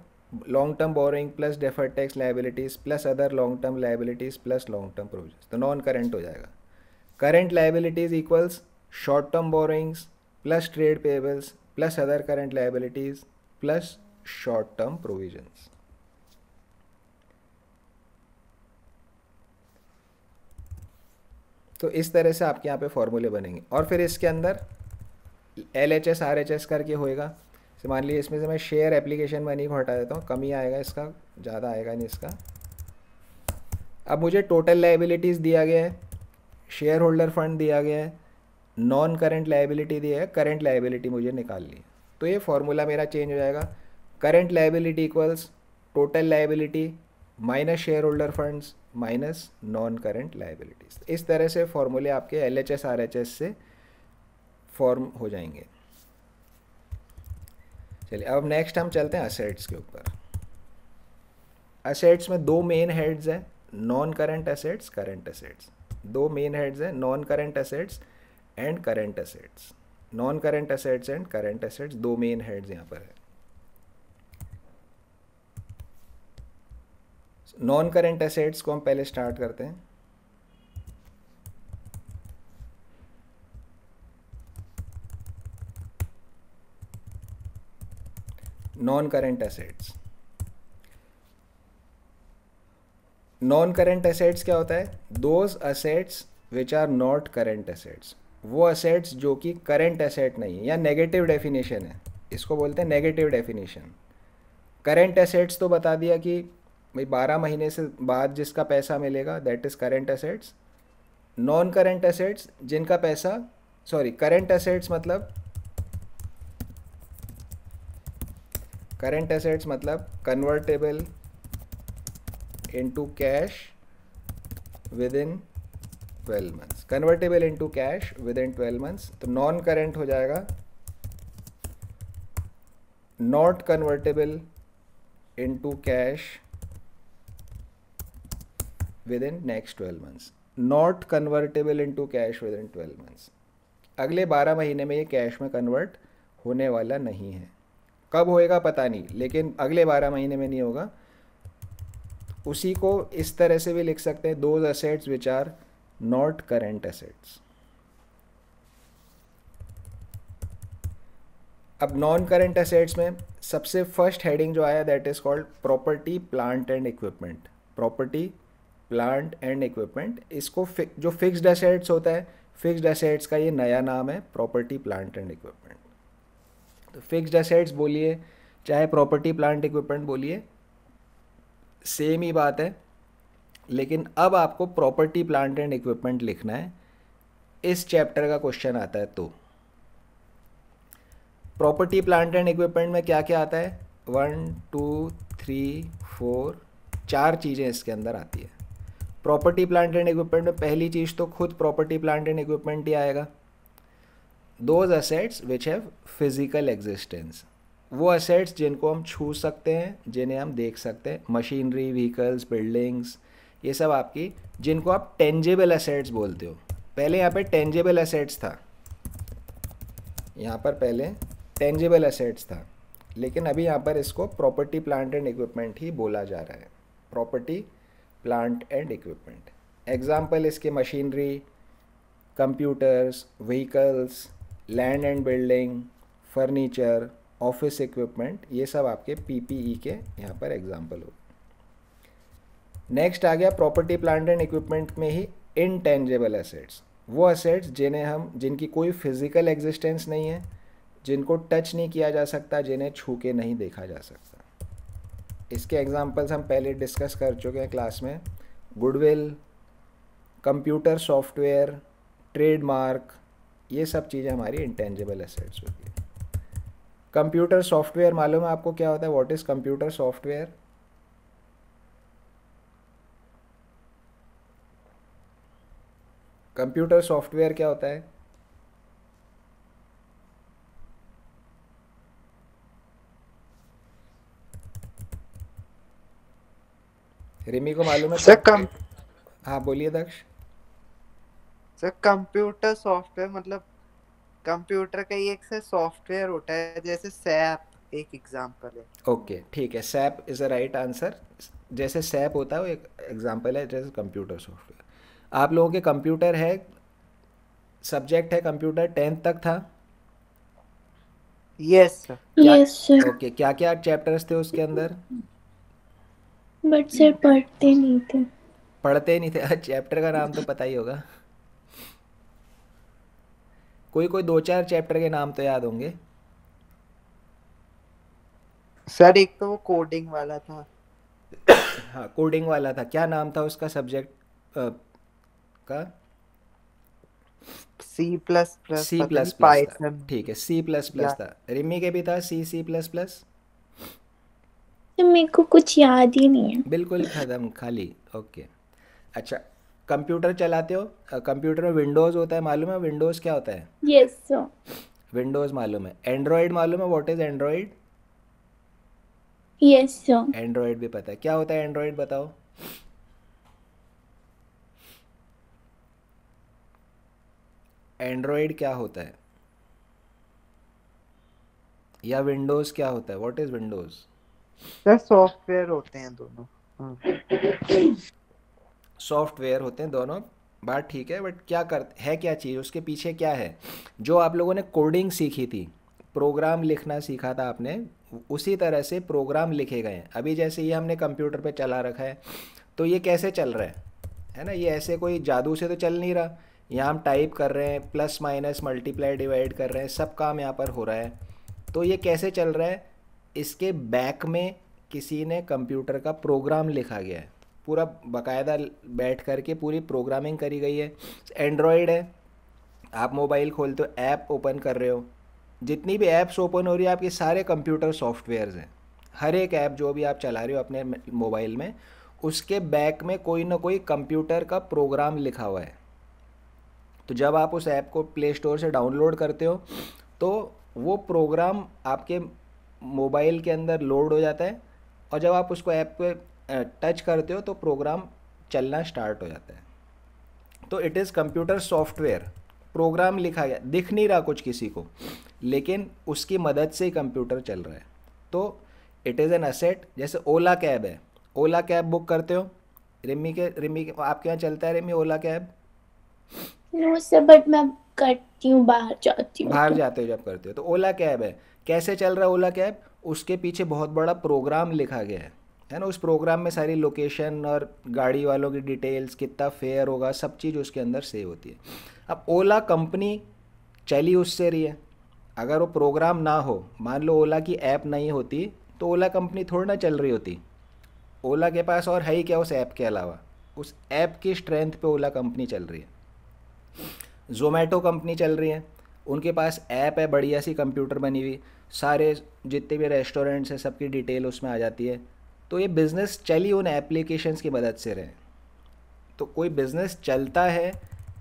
long term borrowing plus deferred tax liabilities plus other long term liabilities plus long term provisions, तो non current हो जाएगा। Current liabilities equals short term borrowings plus trade payables plus other current liabilities plus short term provisions. तो इस तरह से आपके यहाँ पे फॉर्मूले बनेंगे। और फिर इसके अंदर LHS RHS करके होएगा। तो मान लीजिए इसमें से मैं शेयर एप्लीकेशन मनी को हटा देता हूँ, कम ही आएगा इसका, ज़्यादा आएगा नहीं इसका। अब मुझे टोटल लाइबिलिटीज़ दिया गया है, शेयर होल्डर फंड दिया गया है, नॉन करंट लाइबिलिटी दिया है, करंट लाइबिलिटी मुझे निकालनी है। तो ये फॉर्मूला मेरा चेंज हो जाएगा। Current liability equals total liability minus share holder funds minus non current liabilities. इस तरह से फॉर्मूले आपके LHS RHS से फॉर्म हो जाएंगे। चलिए अब नेक्स्ट हम चलते हैं असेट्स के ऊपर। असेट्स में दो मेन हेड्स हैं, non current assets, current assets. दो मेन हेड्स हैं, non current assets and current assets. Non current assets and current assets, दो मेन हेड्स यहाँ पर है। नॉन करंट असेट्स को हम पहले स्टार्ट करते हैं। Non current assets, non current assets क्या होता है? Those assets which are not current assets, वो असेट्स जो कि करंट असेट नहीं है, या नेगेटिव डेफिनेशन है, इसको बोलते हैं नेगेटिव डेफिनेशन। करंट असेट्स तो बता दिया कि भाई 12 महीने से बाद जिसका पैसा मिलेगा that is current assets. Non current assets जिनका पैसा, सॉरी करंट असेट्स मतलब, करंट असेट्स मतलब convertible into cash with in 12 months, convertible into cash with in 12 months. तो नॉन करंट हो जाएगा not convertible into cash with in next 12 months, not convertible into cash with in 12 months. अगले 12 महीने में ये cash में convert होने वाला नहीं है। कब होएगा पता नहीं, लेकिन अगले 12 महीने में नहीं होगा। उसी को इस तरह से भी लिख सकते हैं, those assets which are not current assets. अब नॉन करंट असेट्स में सबसे फर्स्ट हेडिंग जो आया that is called property plant and equipment. Property plant and equipment, इसको जो फिक्स्ड एसेट्स होता है, फिक्स्ड एसेट्स का ये नया नाम है प्रॉपर्टी प्लांट एंड इक्विपमेंट। तो फिक्स्ड एसेट्स बोलिए चाहे प्रॉपर्टी प्लांट इक्विपमेंट बोलिए, सेम ही बात है। लेकिन अब आपको प्रॉपर्टी प्लांट एंड इक्विपमेंट लिखना है, इस चैप्टर का क्वेश्चन आता है। तो प्रॉपर्टी प्लांट एंड इक्विपमेंट में क्या क्या आता है, 1 2 3 4 4 चीज़ें इसके अंदर आती है। प्रॉपर्टी प्लांट एंड इक्विपमेंट में पहली चीज़ तो खुद प्रॉपर्टी प्लांट एंड इक्विपमेंट ही आएगा। Those assets which have physical existence, वो असेट्स जिनको हम छू सकते हैं, जिन्हें हम देख सकते हैं, मशीनरी, व्हीकल्स, बिल्डिंग्स, ये सब आपकी, जिनको आप टेंजिबल असेट्स बोलते हो। पहले यहाँ पे टेंजिबल असेट्स था, यहाँ पर पहले टेंजिबल असेट्स था, लेकिन अभी यहाँ पर इसको प्रॉपर्टी प्लांट एंड इक्विपमेंट ही बोला जा रहा है, property plant and equipment. Example इसके machinery, computers, vehicles, land and building, furniture, office equipment, ये सब आपके पीपीई के यहाँ पर एग्जाम्पल हो। नेक्स्ट आ गया प्रॉपर्टी प्लांट एंड इक्विपमेंट में ही इनटेंजिबल एसेट्स, वो एसेट्स जिनकी कोई फिजिकल एग्जिस्टेंस नहीं है, जिनको टच नहीं किया जा सकता, जिन्हें छू के नहीं देखा जा सकता। इसके एग्जांपल्स हम पहले डिस्कस कर चुके हैं क्लास में, गुडविल, कंप्यूटर सॉफ्टवेयर, ट्रेडमार्क, ये सब चीज़ें हमारी इंटेंजिबल एसेट्स होती है। कंप्यूटर सॉफ्टवेयर मालूम है आपको क्या होता है, what is computer software? Computer software क्या होता है? रिमी को मालूम है सर हाँ बोलिए दक्ष। सर कंप्यूटर सॉफ्टवेयर मतलब कंप्यूटर का ही एक से सॉफ्टवेयर होता है, जैसे सैप एक एग्जांपल है। ओके ठीक है, SAP is a right answer. जैसे सैप होता है वो एक एग्जांपल है, जैसे कंप्यूटर सॉफ्टवेयर। आप लोगों के कंप्यूटर है, सब्जेक्ट है कंप्यूटर, 10th तक था? Yes sir. Yes sir. Okay, क्या क्या चैप्टर्स थे उसके अंदर? बट सर पढ़ते नहीं थे। पढ़ते नहीं थे? चैप्टर का नाम तो पता ही होगा, कोई 2-4 चैप्टर के नाम तो याद होंगे। सर एक तो वो कोडिंग वाला था। हाँ कोडिंग वाला था, क्या नाम था उसका सब्जेक्ट का? C plus plus, C plus plus था, ठीक है, सी प्लस प्लस था। रिमी के भी था सी प्लस प्लस? मेरे को कुछ याद ही नहीं है। बिल्कुल खत्म, खाली। ओके अच्छा, कंप्यूटर चलाते हो, कंप्यूटर में विंडोज़ होता है, मालूम है विंडोज़ क्या होता है? Yes sir. विंडोज़ मालूम है। एंड्रॉयड मालूम है, what is Android? Yes sir. Android भी पता है, क्या होता है एंड्रॉयड बताओ? एंड्रॉयड क्या होता है, या विंडोज़ क्या होता है, what is Windows? Sir software होते हैं दोनों। सॉफ्टवेयर होते हैं दोनों, बात ठीक है, बट क्या करते है, क्या चीज़ उसके पीछे क्या है? जो आप लोगों ने कोडिंग सीखी थी, प्रोग्राम लिखना सीखा था आपने, उसी तरह से प्रोग्राम लिखे गए हैं। अभी जैसे ये हमने कंप्यूटर पे चला रखा है, तो ये कैसे चल रहा है ना, ये ऐसे कोई जादू से तो चल नहीं रहा। यहाँ हम टाइप कर रहे हैं, प्लस माइनस मल्टीप्लाई डिवाइड कर रहे हैं, सब काम यहाँ पर हो रहा है। तो ये कैसे चल रहा है, इसके बैक में किसी ने कंप्यूटर का प्रोग्राम लिखा गया है, पूरा बाकायदा बैठ करके पूरी प्रोग्रामिंग करी गई है। एंड्रॉयड है, आप मोबाइल खोलते हो, ऐप ओपन कर रहे हो, जितनी भी ऐप्स ओपन हो रही है आपके सारे कंप्यूटर सॉफ्टवेयर्स हैं। हर एक ऐप जो भी आप चला रहे हो अपने मोबाइल में, उसके बैक में कोई ना कोई कंप्यूटर का प्रोग्राम लिखा हुआ है। तो जब आप उस ऐप को प्ले स्टोर से डाउनलोड करते हो, तो वो प्रोग्राम आपके मोबाइल के अंदर लोड हो जाता है, और जब आप उसको ऐप पे टच करते हो तो प्रोग्राम चलना स्टार्ट हो जाता है। तो it is computer software, program लिखा गया, दिख नहीं रहा कुछ किसी को, लेकिन उसकी मदद से ही कंप्यूटर चल रहा है। तो इट इज़ एन असेट। जैसे ओला कैब है, ओला कैब बुक करते हो, रिमी के आपके यहाँ चलता है रिमी ओला कैब? नो सर, बट मैं करती हूँ, बाहर जाती हूँ। बाहर जाते हो जब करते हो, तो ओला कैब है, कैसे चल रहा है ओला कैब? उसके पीछे बहुत बड़ा प्रोग्राम लिखा गया है, है ना। उस प्रोग्राम में सारी लोकेशन और गाड़ी वालों की डिटेल्स, कितना फेयर होगा, सब चीज़ उसके अंदर सेव होती है। अब ओला कंपनी चली उससे रही है। अगर वो प्रोग्राम ना हो, मान लो ओला की ऐप नहीं होती, तो ओला कंपनी थोड़ी ना चल रही होती। ओला के पास और है ही क्या उस ऐप के अलावा। उस ऐप की स्ट्रेंथ पे ओला कंपनी चल रही है। ज़ोमैटो कंपनी चल रही है, उनके पास ऐप है बढ़िया सी, कंप्यूटर बनी हुई, सारे जितने भी रेस्टोरेंट्स हैं सबकी डिटेल उसमें आ जाती है। तो ये बिज़नेस चली उन एप्लीकेशंस की मदद से रहे। तो कोई बिज़नेस चलता है,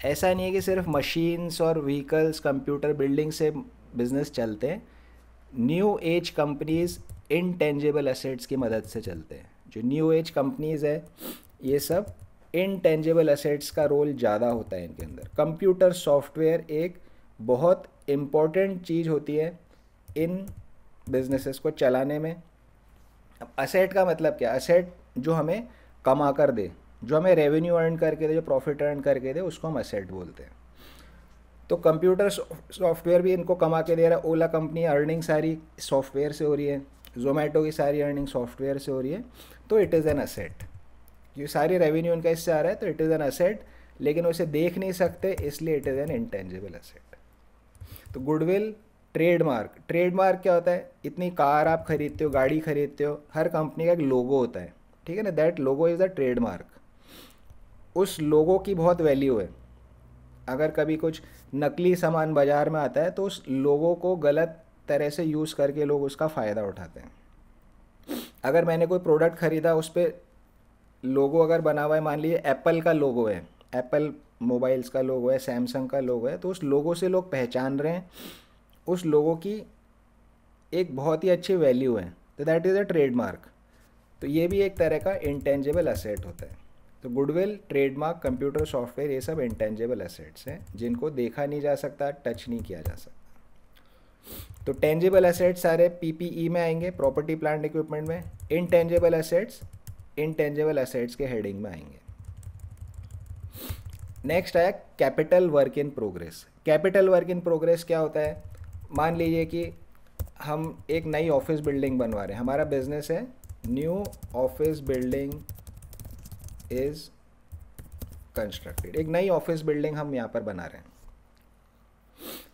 ऐसा नहीं है कि सिर्फ मशीन्स और व्हीकल्स, कंप्यूटर, बिल्डिंग से बिज़नेस चलते हैं। New age companies intangible assets की मदद से चलते हैं। जो न्यू एज कंपनीज़ है, ये सब इनटेंजिबल एसेट्स का रोल ज़्यादा होता है इनके अंदर। कंप्यूटर सॉफ्टवेयर एक बहुत इम्पॉर्टेंट चीज़ होती है इन बिजनेसेस को चलाने में। अब असेट का मतलब क्या? असेट जो हमें कमा कर दे, जो हमें रेवेन्यू अर्न करके दे, जो प्रॉफिट अर्न करके दे, उसको हम असेट बोलते हैं। तो कंप्यूटर सॉफ्टवेयर भी इनको कमा के दे रहा है। ओला कंपनी अर्निंग सारी सॉफ्टवेयर से हो रही है, जोमेटो की सारी अर्निंग सॉफ्टवेयर से हो रही है, तो इट इज़ एन असेट। ये सारी रेवेन्यू इनका इससे आ रहा है, तो इट इज़ एन असेट। लेकिन उसे देख नहीं सकते, इसलिए it is an intangible asset. तो गुडविल, ट्रेडमार्क। ट्रेडमार्क क्या होता है? इतनी कार आप खरीदते हो, गाड़ी खरीदते हो, हर कंपनी का एक लोगो होता है, ठीक है ना। That logo is the trademark. उस लोगो की बहुत वैल्यू है। अगर कभी कुछ नकली सामान बाज़ार में आता है, तो उस लोगो को गलत तरह से यूज़ करके लोग उसका फ़ायदा उठाते हैं। अगर मैंने कोई प्रोडक्ट ख़रीदा, उस पर लोगो अगर बना हुआ है, मान लीजिए एप्पल का लोगो है, एप्पल मोबाइल्स का लोगो है, सैमसंग का लोगो है, तो उस लोगो से लोग पहचान रहे हैं, उस लोगो की एक बहुत ही अच्छी वैल्यू है, तो दैट इज़ अ ट्रेडमार्क। तो ये भी एक तरह का इंटेंजिबल एसेट होता है। तो गुडविल, ट्रेडमार्क, कंप्यूटर सॉफ्टवेयर, ये सब इंटेंजिबल एसेट्स हैं जिनको देखा नहीं जा सकता, टच नहीं किया जा सकता। तो टेंजिबल एसेट्स सारे पीपीई में आएंगे, प्रॉपर्टी प्लांट इक्विपमेंट में। इनटेंजिबल एसेट्स इनटेंजिबल एसेट्स के हेडिंग में आएंगे। नेक्स्ट आया capital work in progress. Capital work in progress क्या होता है? मान लीजिए कि हम एक नई ऑफिस बिल्डिंग बनवा रहे हैं, हमारा बिजनेस है new office building is constructed. एक नई ऑफिस बिल्डिंग हम यहाँ पर बना रहे हैं।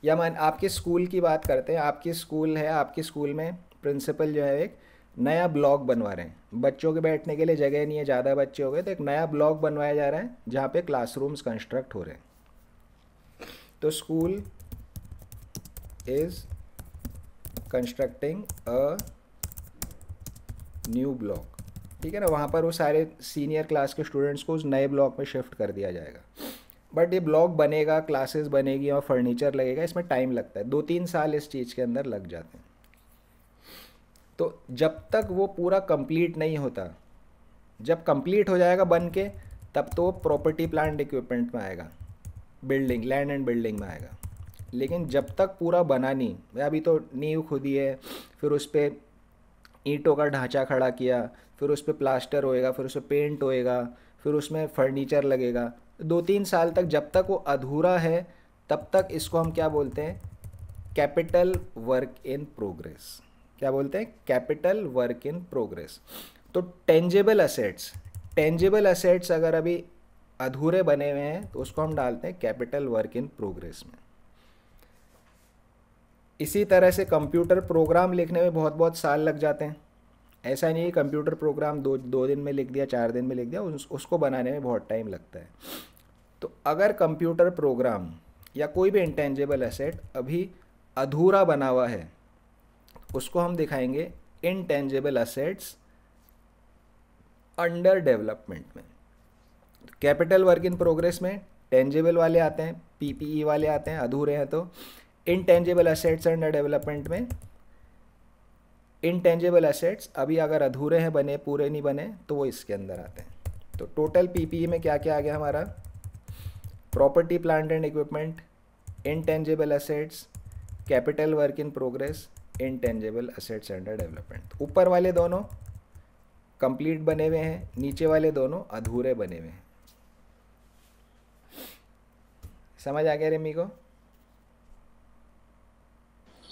या मान आपके स्कूल की बात करते हैं, आपकी स्कूल है, आपके स्कूल में प्रिंसिपल जो है एक नया ब्लॉक बनवा रहे हैं, बच्चों के बैठने के लिए जगह नहीं है, ज़्यादा बच्चे हो गए, तो एक नया ब्लॉक बनवाया जा रहा है जहाँ पे क्लासरूम्स कंस्ट्रक्ट हो रहे हैं। तो school is constructing a new block, ठीक है ना। वहाँ पर वो सारे सीनियर क्लास के स्टूडेंट्स को उस नए ब्लॉक में शिफ्ट कर दिया जाएगा। बट ये ब्लॉक बनेगा, क्लासेस बनेगी और फर्नीचर लगेगा, इसमें टाइम लगता है, 2-3 साल इस चीज़ के अंदर लग जाते हैं। तो जब तक वो पूरा कंप्लीट नहीं होता, जब कंप्लीट हो जाएगा बन के, तब तो प्रॉपर्टी प्लांट इक्विपमेंट में आएगा, बिल्डिंग, लैंड एंड बिल्डिंग में आएगा। लेकिन जब तक पूरा बना नहीं, अभी तो नींव खुदी है, फिर उस पर ईंटों का ढांचा खड़ा किया, फिर उस पर प्लास्टर होएगा, फिर उस पर पेंट होएगा, फिर उसमें फर्नीचर लगेगा, 2-3 साल तक जब तक वो अधूरा है, तब तक इसको हम क्या बोलते हैं? Capital work in progress. क्या बोलते हैं? Capital work in progress. तो टेंजिबल एसेट्स, टेंजिबल एसेट्स अगर अभी अधूरे बने हुए हैं, तो उसको हम डालते हैं कैपिटल वर्क इन प्रोग्रेस में। इसी तरह से कंप्यूटर प्रोग्राम लिखने में बहुत बहुत साल लग जाते हैं। ऐसा नहीं है कंप्यूटर प्रोग्राम दो दिन में लिख दिया, 4 दिन में लिख दिया, उसको बनाने में बहुत टाइम लगता है। तो अगर कंप्यूटर प्रोग्राम या कोई भी इंटेंजिबल एसेट अभी अधूरा बना हुआ है, उसको हम दिखाएंगे इंटेंजिबल एसेट्स अंडर डेवलपमेंट में। कैपिटल वर्क इन प्रोग्रेस में टेंजिबल वाले आते हैं, पीपीई वाले आते हैं, अधूरे हैं तो। इंटेंजिबल एसेट्स अंडर डेवलपमेंट में इंटेंजिबल एसेट्स अभी अगर अधूरे हैं, बने, पूरे नहीं बने, तो वो इसके अंदर आते हैं। तो टोटल पीपीई में क्या क्या आ गया हमारा? Property plant and equipment, intangible assets, capital work in progress, intangible assets under development. ऊपर वाले दोनों कंप्लीट बने हुए हैं, नीचे वाले दोनों अधूरे बने हुए हैं। समझ आ गया रेमी को?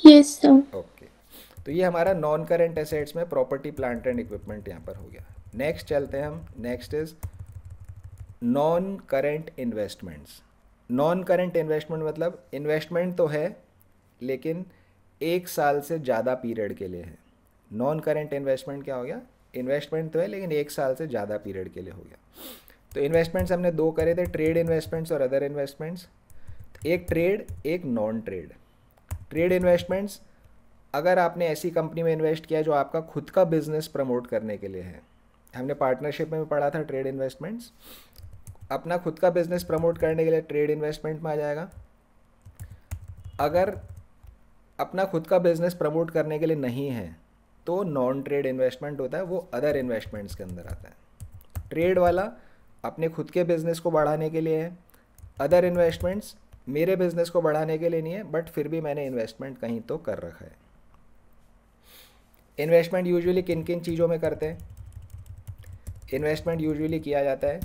Yes sir. ओके। तो ये हमारा नॉन करेंट एसेट्स में प्रॉपर्टी प्लांट एंड इक्विपमेंट यहाँ पर हो गया। नेक्स्ट चलते हैं हम, next is non current investments. Non current investment मतलब इन्वेस्टमेंट तो है लेकिन 1 साल से ज़्यादा पीरियड के लिए है। नॉन करेंट इन्वेस्टमेंट क्या हो गया, इन्वेस्टमेंट तो है लेकिन 1 साल से ज़्यादा पीरियड के लिए हो गया। तो इन्वेस्टमेंट्स हमने 2 करे थे, ट्रेड इन्वेस्टमेंट्स और अदर इन्वेस्टमेंट्स। एक ट्रेड, एक नॉन ट्रेड। ट्रेड इन्वेस्टमेंट्स अगर आपने ऐसी कंपनी में इन्वेस्ट किया जो आपका खुद का बिजनेस प्रमोट करने के लिए है, हमने पार्टनरशिप में भी पढ़ा था ट्रेड इन्वेस्टमेंट्स, अपना खुद का बिजनेस प्रमोट करने के लिए ट्रेड इन्वेस्टमेंट में आ जाएगा। अगर अपना खुद का बिजनेस प्रमोट करने के लिए नहीं है तो नॉन ट्रेड इन्वेस्टमेंट होता है, वो अदर इन्वेस्टमेंट्स के अंदर आता है। ट्रेड वाला अपने खुद के बिजनेस को बढ़ाने के लिए है, अदर इन्वेस्टमेंट्स मेरे बिजनेस को बढ़ाने के लिए नहीं है बट फिर भी मैंने इन्वेस्टमेंट कहीं तो कर रखा है। इन्वेस्टमेंट यूजुअली किन किन चीज़ों में करते हैं, इन्वेस्टमेंट यूजुअली किया जाता है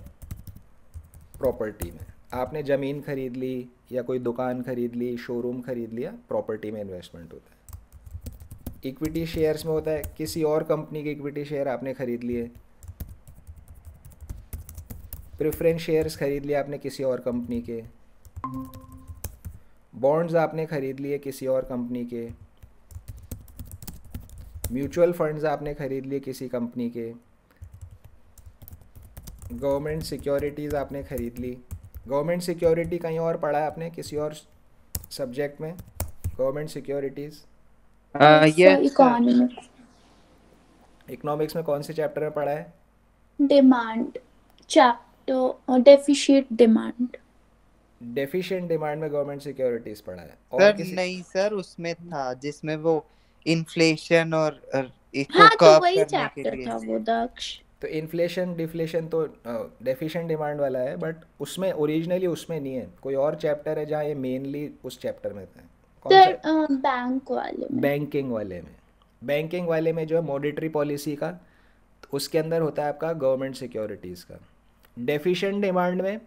प्रॉपर्टी में। आपने ज़मीन खरीद ली या कोई दुकान खरीद ली, शोरूम खरीद लिया, प्रॉपर्टी में इन्वेस्टमेंट होता है। इक्विटी शेयर्स में होता है, किसी और कंपनी के इक्विटी शेयर आपने खरीद लिए, प्रेफरेंस शेयर्स खरीद लिए आपने किसी और कंपनी के, बॉन्ड्स आपने खरीद लिए किसी और कंपनी के, म्यूचुअल फंड्स आपने खरीद लिए किसी कंपनी के, गवर्नमेंट सिक्योरिटीज़ आपने खरीद ली। गवर्नमेंट सिक्योरिटी कहीं और पढ़ा है आपने किसी और सब्जेक्ट में, government securities? Yes economics, economics में कौन से चैप्टर में पढ़ा है? Demand chapter, deficit demand. Deficient demand में गवर्नमेंट सिक्योरिटीज़ पढ़ा है। और सर किसी नहीं सर, उसमें था जिसमें वो इन्फ्लेशन और इसको हाँ तो कर्व वही करने के चैप्टर लिए। था वो दक्ष। तो इन्फ्लेशन डिफ्लेशन तो डेफिशिएंट डिमांड वाला है बट उसमें ओरिजिनली उसमें नहीं है, कोई और चैप्टर है जहाँ ये मेनली उस चैप्टर में था। कौन सा? सर बैंक वाले में, बैंकिंग वाले में। बैंकिंग वाले में जो है मॉनेटरी पॉलिसी का, तो उसके अंदर होता है आपका गवर्नमेंट सिक्योरिटीज़ का। डेफिशिएंट डिमांड में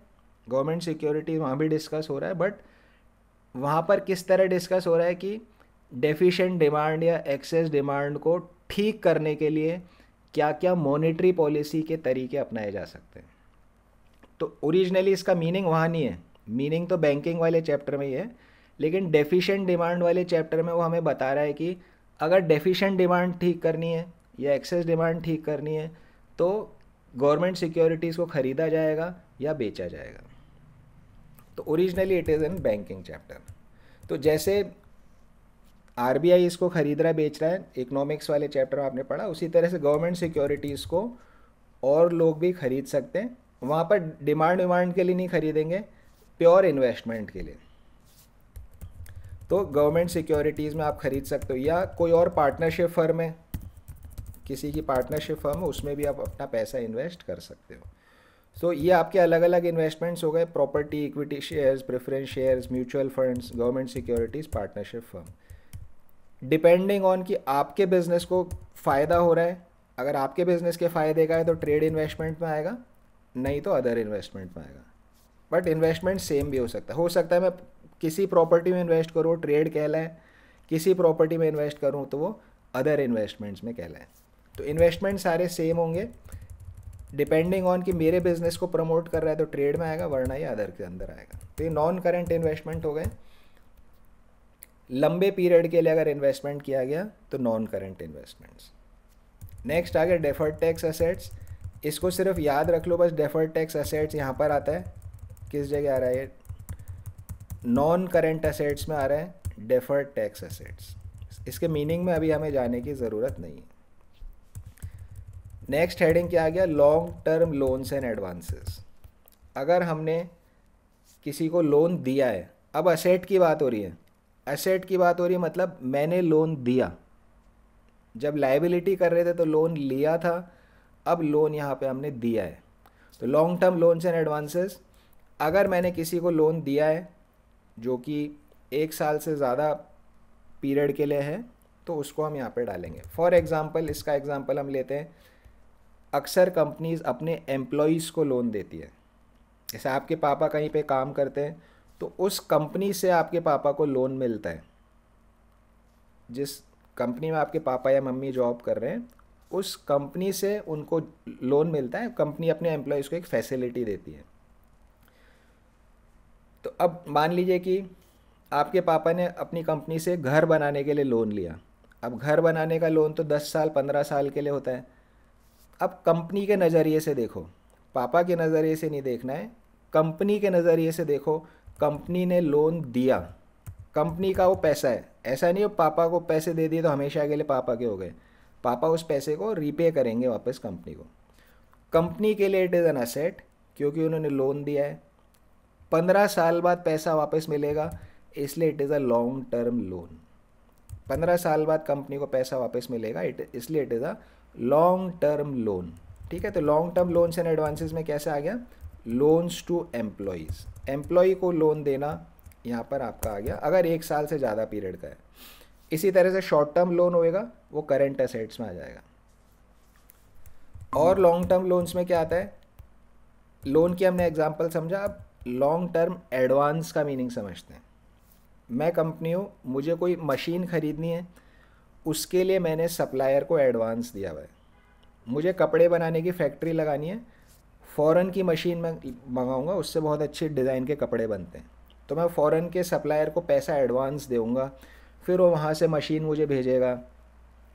गवर्नमेंट सिक्योरिटीज़ वहाँ भी डिस्कस हो रहा है बट वहाँ पर किस तरह डिस्कस हो रहा है कि डेफिशिएंट डिमांड या एक्सेस डिमांड को ठीक करने के लिए क्या क्या मॉनेटरी पॉलिसी के तरीके अपनाए जा सकते हैं। तो ओरिजिनली इसका मीनिंग वहाँ नहीं है, मीनिंग तो बैंकिंग वाले चैप्टर में ही है, लेकिन डेफिशिएंट डिमांड वाले चैप्टर में वो हमें बता रहा है कि अगर डेफिशिएंट डिमांड ठीक करनी है या एक्सेस डिमांड ठीक करनी है तो गवर्नमेंट सिक्योरिटीज़ को ख़रीदा जाएगा या बेचा जाएगा। तो originally it is in banking chapter. तो जैसे आरबीआई इसको खरीद रहा है बेच रहा है, इकोनॉमिक्स वाले चैप्टर में आपने पढ़ा, उसी तरह से गवर्नमेंट सिक्योरिटीज़ को और लोग भी खरीद सकते हैं। वहाँ पर डिमांड के लिए नहीं खरीदेंगे, प्योर इन्वेस्टमेंट के लिए। तो गवर्नमेंट सिक्योरिटीज़ में आप खरीद सकते हो या कोई और पार्टनरशिप फर्म है, किसी की पार्टनरशिप फर्म है, उसमें भी आप अपना पैसा इन्वेस्ट कर सकते हो। सो ये आपके अलग अलग इन्वेस्टमेंट्स हो गए, property, equity shares, preference shares, mutual funds, government securities, partnership firm. Depending on कि आपके बिजनेस को फ़ायदा हो रहा है, अगर आपके बिजनेस के फ़ायदे का है तो ट्रेड इन्वेस्टमेंट में आएगा, नहीं तो अदर इन्वेस्टमेंट में आएगा। बट इन्वेस्टमेंट सेम भी हो सकता है मैं किसी प्रॉपर्टी में इन्वेस्ट करूँ ट्रेड कहलाए, किसी प्रॉपर्टी में इन्वेस्ट करूँ तो वो अदर इन्वेस्टमेंट्स में कहलाए। तो इन्वेस्टमेंट सारे सेम होंगे, डिपेंडिंग ऑन कि मेरे बिजनेस को प्रमोट कर रहा है तो ट्रेड में आएगा, वरना ये अदर के अंदर आएगा। तो ये नॉन करेंट इन्वेस्टमेंट हो गए। लंबे पीरियड के लिए अगर इन्वेस्टमेंट किया गया तो नॉन करेंट इन्वेस्टमेंट्स। नेक्स्ट आ गया डेफर्ड टैक्स एसेट्स। इसको सिर्फ याद रख लो बस, डेफर्ड टैक्स एसेट्स यहाँ पर आता है, किस जगह आ रहा है, नॉन करेंट एसेट्स में आ रहा है डेफर्ड टैक्स एसेट्स। इसके मीनिंग में अभी हमें जाने की ज़रूरत नहीं है। नेक्स्ट हेडिंग क्या आ गया, long term loans and advances. अगर हमने किसी को लोन दिया है, अब असेट की बात हो रही है, एसेट की बात हो रही है मतलब मैंने लोन दिया, जब लायबिलिटी कर रहे थे तो लोन लिया था, अब लोन यहाँ पे हमने दिया है। तो long term loans and advances, अगर मैंने किसी को लोन दिया है जो कि 1 साल से ज़्यादा पीरियड के लिए है तो उसको हम यहाँ पे डालेंगे। फॉर एग्ज़ाम्पल, इसका एग्ज़ाम्पल हम लेते हैं, अक्सर कंपनीज़ अपने एम्प्लॉयज़ को लोन देती है। जैसे आपके पापा कहीं पे काम करते हैं तो उस कंपनी से आपके पापा को लोन मिलता है, जिस कंपनी में आपके पापा या मम्मी जॉब कर रहे हैं, उस कंपनी से उनको लोन मिलता है, कंपनी अपने एम्प्लॉयज़ को एक फैसिलिटी देती है। तो अब मान लीजिए कि आपके पापा ने अपनी कंपनी से घर बनाने के लिए लोन लिया। अब घर बनाने का लोन तो 10 साल 15 साल के लिए होता है। अब कंपनी के नज़रिए से देखो, पापा के नज़रिए से नहीं देखना है, कंपनी के नज़रिए से देखो। कंपनी ने लोन दिया, कंपनी का वो पैसा है, ऐसा नहीं हो पापा को पैसे दे दिए तो हमेशा के लिए पापा के हो गए। पापा उस पैसे को रीपे करेंगे वापस कंपनी को। कंपनी के लिए इट इज़ एन असेट, क्योंकि उन्होंने लोन दिया है, 15 साल बाद पैसा वापस मिलेगा, इसलिए it is a long term loan. 15 साल बाद कंपनी को पैसा वापस मिलेगा, इसलिए it is a long term loan. ठीक है, तो long term loans and advances में कैसे आ गया, लोन्स टू एम्प्लॉयज़, एम्प्लॉय को लोन देना यहाँ पर आपका आ गया, अगर 1 साल से ज़्यादा पीरियड का है। इसी तरह से शॉर्ट टर्म लोन होएगा, वो करंट असेट्स में आ जाएगा। और लॉन्ग टर्म लोन्स में क्या आता है, लोन की हमने एग्जांपल समझा, अब लॉन्ग टर्म एडवांस का मीनिंग समझते हैं। मैं कंपनी हूँ, मुझे कोई मशीन ख़रीदनी है, उसके लिए मैंने सप्लायर को एडवांस दिया हुआ है। मुझे कपड़े बनाने की फैक्ट्री लगानी है, फ़ॉरेन की मशीन में मंगाऊंगा, उससे बहुत अच्छे डिज़ाइन के कपड़े बनते हैं, तो मैं फ़ॉरेन के सप्लायर को पैसा एडवांस दूँगा, फिर वो वहाँ से मशीन मुझे भेजेगा,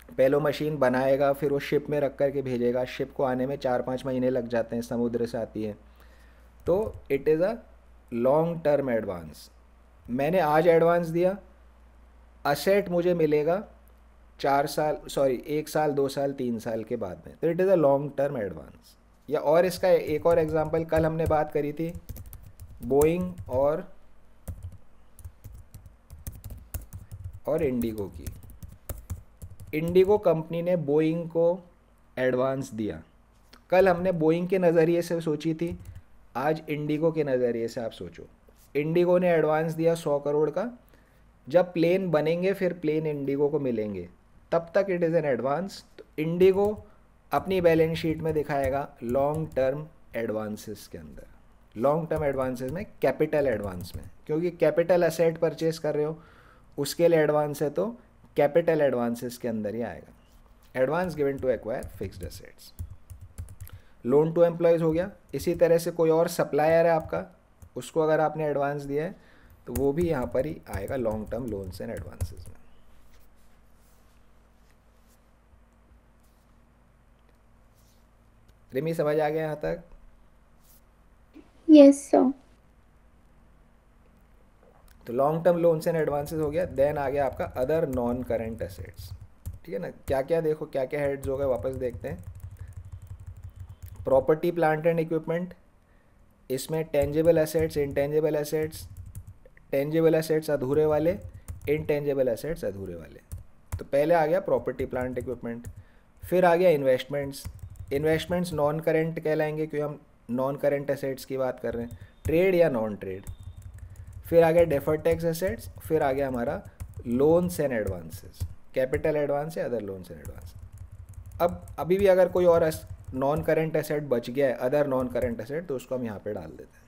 पहले मशीन बनाएगा, फिर वो शिप में रख कर के भेजेगा, शिप को आने में 4-5 महीने लग जाते हैं, समुद्र से आती है। तो it is a long term advance. मैंने आज एडवांस दिया, असेट मुझे मिलेगा 1 साल 2 साल 3 साल के बाद में, तो it is a long term advance. या और इसका एक और एग्जांपल, कल हमने बात करी थी बोइंग और इंडिगो की। इंडिगो कंपनी ने बोइंग को एडवांस दिया, कल हमने बोइंग के नज़रिए से सोची थी, आज इंडिगो के नज़रिए से आप सोचो। इंडिगो ने एडवांस दिया 100 करोड़ का, जब प्लेन बनेंगे फिर प्लेन इंडिगो को मिलेंगे, तब तक इट इज़ एन एडवांस। तो इंडिगो अपनी बैलेंस शीट में दिखाएगा लॉन्ग टर्म एडवांसेस के अंदर, लॉन्ग टर्म एडवांसेस में कैपिटल एडवांस में, क्योंकि कैपिटल असेट परचेज कर रहे हो उसके लिए एडवांस है, तो कैपिटल एडवांसेस के अंदर ही आएगा। Advance given to acquire fixed assets. Loan to employees हो गया। इसी तरह से कोई और सप्लायर है आपका, उसको अगर आपने एडवांस दिया है तो वो भी यहाँ पर ही आएगा long term loans and advances में। रिमी समझ आ गया यहाँ तक? Yes sir. तो long term loans and advances हो गया। देन आ गया आपका अदर नॉन करंट एसेट्स। ठीक है ना, क्या क्या देखो, क्या क्या हेड्स हो गए, वापस देखते हैं। प्रॉपर्टी प्लांट एंड इक्विपमेंट, इसमें tangible assets, intangible assets, tangible assets अधूरे वाले, इनटेंजिबल एसेट्स अधूरे वाले। तो पहले आ गया प्रॉपर्टी प्लांट इक्विपमेंट। फिर आ गया इन्वेस्टमेंट्स। इन्वेस्टमेंट्स नॉन करेंट कहलाएंगे क्योंकि हम नॉन करेंट एसेट्स की बात कर रहे हैं, ट्रेड या नॉन ट्रेड। फिर आ गया डेफर्ड टैक्स एसेट्स। फिर आ गया हमारा loans and advances, capital advance या अदर लोन्स एंड एडवांस। अब अभी भी अगर कोई और नॉन करेंट एसेट बच गया है, अदर नॉन करेंट एसेट, तो उसको हम यहाँ पे डाल देते हैं।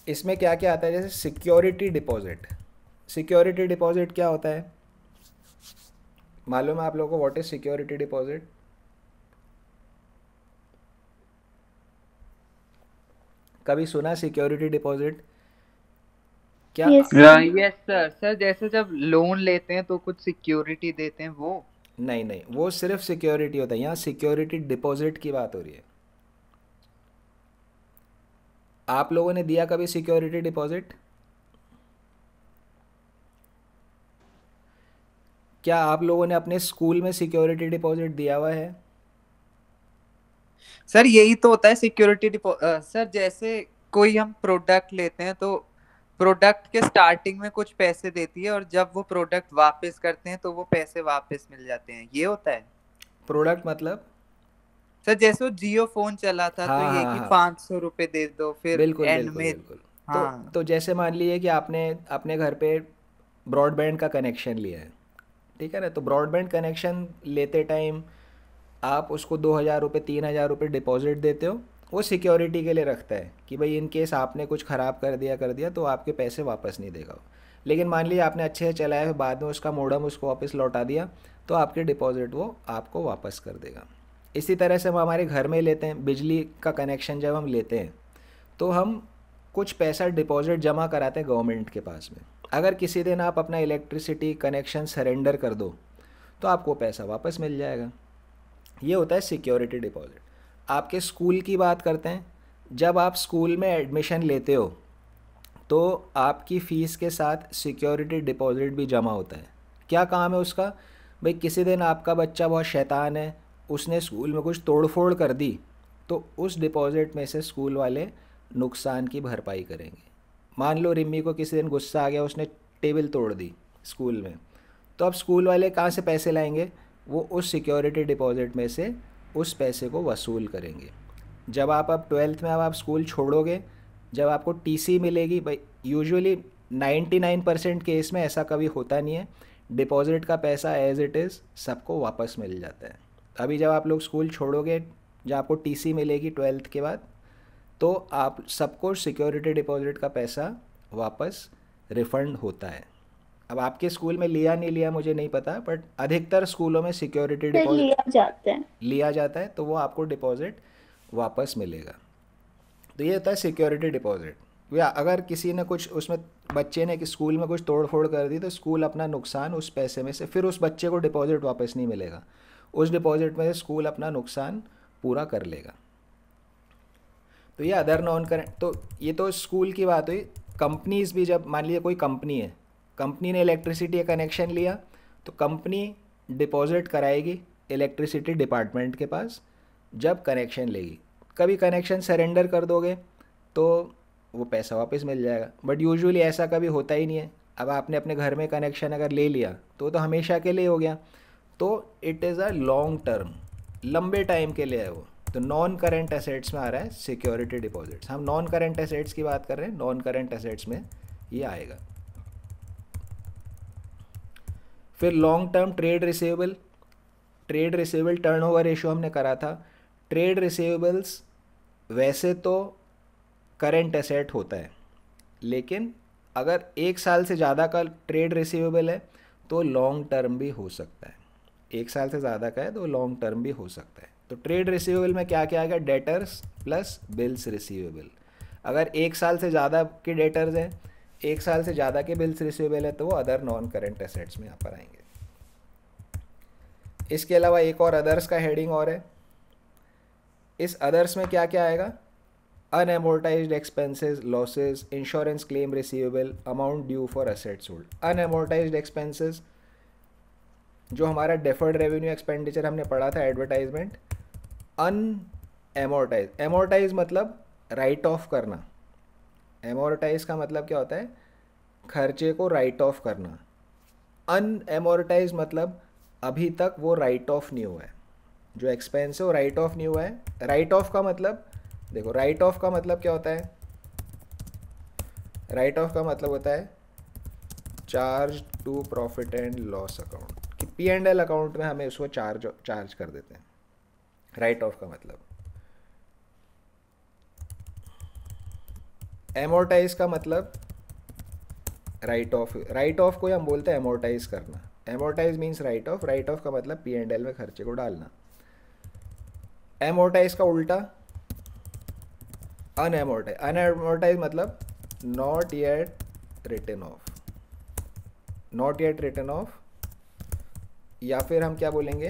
इसमें क्या क्या आता है, जैसे सिक्योरिटी डिपॉजिट। सिक्योरिटी डिपॉजिट क्या होता है, मालूम है आप लोगों को व्हाट इज सिक्योरिटी डिपॉजिट? कभी सुना सिक्योरिटी डिपॉजिट? क्या? Yes yes sir. सर जैसे जब लोन लेते हैं तो कुछ सिक्योरिटी देते हैं वो? नहीं नहीं, वो सिर्फ सिक्योरिटी होता है। यहाँ सिक्योरिटी डिपॉजिट की बात हो रही है। आप लोगों ने दिया कभी सिक्योरिटी डिपॉजिट? क्या आप लोगों ने अपने स्कूल में सिक्योरिटी डिपॉजिट दिया हुआ है? सर यही तो होता है सिक्योरिटी डिपॉजिट। सर जैसे कोई हम प्रोडक्ट लेते हैं तो प्रोडक्ट के स्टार्टिंग में कुछ पैसे देती है और जब वो प्रोडक्ट वापस करते हैं तो वो पैसे वापस मिल जाते हैं, ये होता है? प्रोडक्ट मतलब? सर जैसे वो जियो फोन चला था हाँ तो ये हाँ कि हाँ, 500 रुपए दे दो, फिर बिल्कुल एंड बिल्कुल में। बिल्कुल। हाँ तो जैसे मान लीजिए कि आपने अपने घर पे ब्रॉडबैंड का कनेक्शन लिया है, ठीक है ना, तो ब्रॉडबैंड कनेक्शन लेते टाइम आप उसको 2,000 रुपये 3,000 रुपये डिपॉजिट देते हो। वो सिक्योरिटी के लिए रखता है कि भाई इन केस आपने कुछ ख़राब कर दिया तो आपके पैसे वापस नहीं देगा वो। लेकिन मान लीजिए आपने अच्छे से चलाया फिर बाद में उसका मोडम उसको वापस लौटा दिया, तो आपकी डिपॉजिट वो आपको वापस कर देगा। इसी तरह से हम हमारे घर में लेते हैं, बिजली का कनेक्शन जब हम लेते हैं तो हम कुछ पैसा डिपॉजिट जमा कराते हैं गवर्नमेंट के पास में। अगर किसी दिन आप अपना इलेक्ट्रिसिटी कनेक्शन सरेंडर कर दो तो आपको पैसा वापस मिल जाएगा। ये होता है सिक्योरिटी डिपॉजिट। आपके स्कूल की बात करते हैं। जब आप स्कूल में एडमिशन लेते हो तो आपकी फ़ीस के साथ सिक्योरिटी डिपॉजिट भी जमा होता है। क्या काम है उसका? भाई किसी दिन आपका बच्चा बहुत शैतान है, उसने स्कूल में कुछ तोड़फोड़ कर दी, तो उस डिपॉजिट में से स्कूल वाले नुकसान की भरपाई करेंगे। मान लो रिम्मी को किसी दिन गुस्सा आ गया, उसने टेबल तोड़ दी स्कूल में, तो अब स्कूल वाले कहाँ से पैसे लाएंगे? वो उस सिक्योरिटी डिपॉजिट में से उस पैसे को वसूल करेंगे। जब आप अब 12th में अब आप स्कूल छोड़ोगे, जब आपको टीसी मिलेगी, भाई यूजुअली 99% केस में ऐसा कभी होता नहीं है, डिपॉजिट का पैसा एज इट इज़ सबको वापस मिल जाता है। अभी जब आप लोग स्कूल छोड़ोगे, जब आपको टीसी मिलेगी 12th के बाद, तो आप सबको सिक्योरिटी डिपॉजिट का पैसा वापस रिफ़ंड होता है। अब आपके स्कूल में लिया नहीं लिया मुझे नहीं पता, बट अधिकतर स्कूलों में सिक्योरिटी फिर डिपॉजिट लिया जाता है। लिया जाता है, तो वो आपको डिपॉजिट वापस मिलेगा। तो ये होता है सिक्योरिटी डिपॉजिट। या अगर किसी ने कुछ उसमें बच्चे ने कि स्कूल में कुछ तोड़ फोड़ कर दी, तो स्कूल अपना नुकसान उस पैसे में से, फिर उस बच्चे को डिपॉजिट वापस नहीं मिलेगा, उस डिपॉजिट में से स्कूल अपना नुकसान पूरा कर लेगा। तो ये अदर नॉन करेंट, तो ये तो स्कूल की बात हुई। कंपनीज भी, जब मान लीजिए कोई कंपनी है, कंपनी ने इलेक्ट्रिसिटी का कनेक्शन लिया, तो कंपनी डिपॉजिट कराएगी इलेक्ट्रिसिटी डिपार्टमेंट के पास जब कनेक्शन लेगी। कभी कनेक्शन सरेंडर कर दोगे तो वो पैसा वापस मिल जाएगा, बट यूजुअली ऐसा कभी होता ही नहीं है। अब आपने अपने घर में कनेक्शन अगर ले लिया तो हमेशा के लिए हो गया, तो it is a long term, लंबे टाइम के लिए है वो। तो नॉन करेंट एसेट्स में आ रहा है सिक्योरिटी डिपॉजिट्स। हम नॉन करेंट एसेट्स की बात कर रहे हैं, नॉन करेंट एसेट्स में ये आएगा। फिर long term trade receivable. Trade receivable turnover ratio हमने करा था। ट्रेड रिसीवेबल्स वैसे तो करेंट एसेट होता है, लेकिन अगर 1 साल से ज़्यादा का ट्रेड रिसीवेबल है तो लॉन्ग टर्म भी हो सकता है। 1 साल से ज़्यादा का है तो लॉन्ग टर्म भी हो सकता है। तो ट्रेड रिसीवेबल में क्या क्या आएगा? Debtors plus bills receivable. अगर 1 साल से ज़्यादा के डेटर्स हैं, 1 साल से ज़्यादा के बिल्स रिसीवेबल है, तो वो अदर नॉन करेंट एसेट्स में यहाँ पर आएंगे। इसके अलावा एक और अदर्स का हेडिंग और है। इस अदर्स में क्या क्या आएगा? Unamortized expenses, losses, insurance claim receivable, amount due for assets sold. Unamortized expenses जो हमारा डेफर्ड रेवेन्यू एक्सपेंडिचर हमने पढ़ा था, एडवर्टाइजमेंट। अनएमोर्टाइज, एमोर्टाइज मतलब राइट ऑफ करना। एमोर्टाइज का मतलब क्या होता है? खर्चे को राइट ऑफ करना। अनएमोर्टाइज मतलब अभी तक वो राइट ऑफ नहीं हुआ है, जो एक्सपेंस है वो राइट ऑफ नहीं हुआ है। राइट ऑफ का मतलब, देखो राइट ऑफ का मतलब क्या होता है? राइट ऑफ का मतलब होता है charge to profit and loss account, कि P&L अकाउंट में हमें उसको चार्ज कर देते हैं। राइट ऑफ का मतलब। एमोर्टाइज का मतलब राइट ऑफ, राइट ऑफ को हम बोलते हैं एमोर्टाइज करना। एमोर्टाइज means right of, right of का मतलब P&L में खर्चे को डालना। एमोर्टाइज का उल्टा अनएमोर्टाइज। अनएमोर्टाइज मतलब not yet written off, not yet written off, या फिर हम क्या बोलेंगे?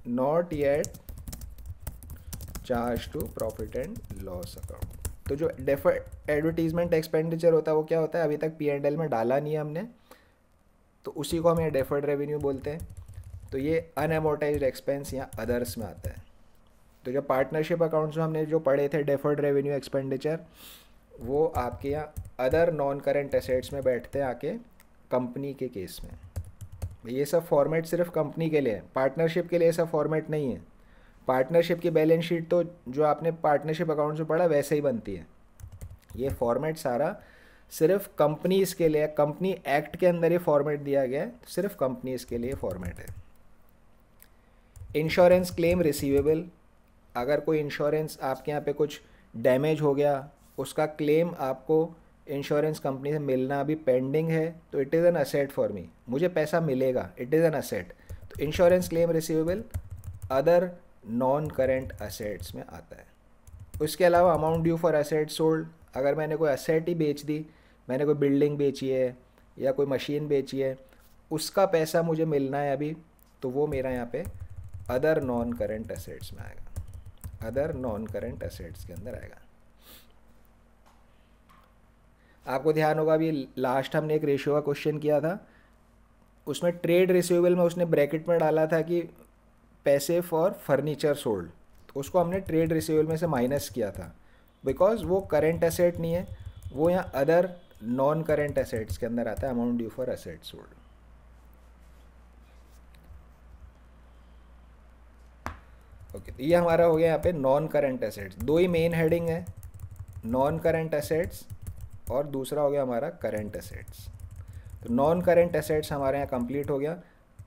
Not yet charge to profit and loss account. तो जो डेफर्ड एडवर्टीजमेंट एक्सपेंडिचर होता है वो क्या होता है? अभी तक P&L में डाला नहीं है हमने, तो उसी को हम ये डेफर्ड रेवेन्यू बोलते हैं। तो ये अनएमोर्टाइज्ड एक्सपेंस या अदर्स में आता है। तो जो पार्टनरशिप अकाउंट्स में हमने जो पढ़े थे डेफर्ड रेवेन्यू एक्सपेंडिचर, वो आपके यहाँ अदर नॉन करेंट एसेट्स में बैठते हैं आके कंपनी के केस में। ये सब फॉर्मेट सिर्फ कंपनी के लिए है, पार्टनरशिप के लिए ये सब फॉर्मेट नहीं है। पार्टनरशिप की बैलेंस शीट तो जो आपने पार्टनरशिप अकाउंट्स में पढ़ा वैसे ही बनती है। ये फॉर्मेट सारा सिर्फ कंपनीज़ के लिए, कंपनी एक्ट के अंदर ये फॉर्मेट दिया गया है, सिर्फ कंपनीज़ के लिए फॉर्मेट है। इंश्योरेंस क्लेम रिसीवेबल, अगर कोई इंश्योरेंस आपके यहाँ पे कुछ डैमेज हो गया, उसका क्लेम आपको इंश्योरेंस कंपनी से मिलना अभी पेंडिंग है, तो it is an asset for me, मुझे पैसा मिलेगा, इट इज़ एन असेट। तो insurance claim receivable other non current assets में आता है। उसके अलावा amount due for asset sold, अगर मैंने कोई असेट ही बेच दी, मैंने कोई बिल्डिंग बेची है या कोई मशीन बेची है, उसका पैसा मुझे मिलना है अभी, तो वो मेरा यहाँ पे अदर नॉन करेंट असेट्स में आएगा, अदर नॉन करेंट असेट्स के अंदर आएगा। आपको ध्यान होगा अभी लास्ट हमने एक रेशियो का क्वेश्चन किया था, उसमें ट्रेड रिसीवेबल में उसने ब्रैकेट में डाला था कि पैसे फॉर फर्नीचर सोल्ड, तो उसको हमने ट्रेड रिसीवेबल में से माइनस किया था, बिकॉज वो करेंट एसेट नहीं है, वो यहाँ अदर नॉन करेंट एसेट्स के अंदर आता है, amount due for asset sold. Okay, तो ये हमारा हो गया यहाँ पे नॉन करेंट एसेट्स। दो ही मेन हेडिंग है, नॉन करेंट एसेट्स और दूसरा हो गया हमारा करेंट एसेट्स। तो नॉन करेंट एसेट्स हमारे यहाँ कंप्लीट हो गया।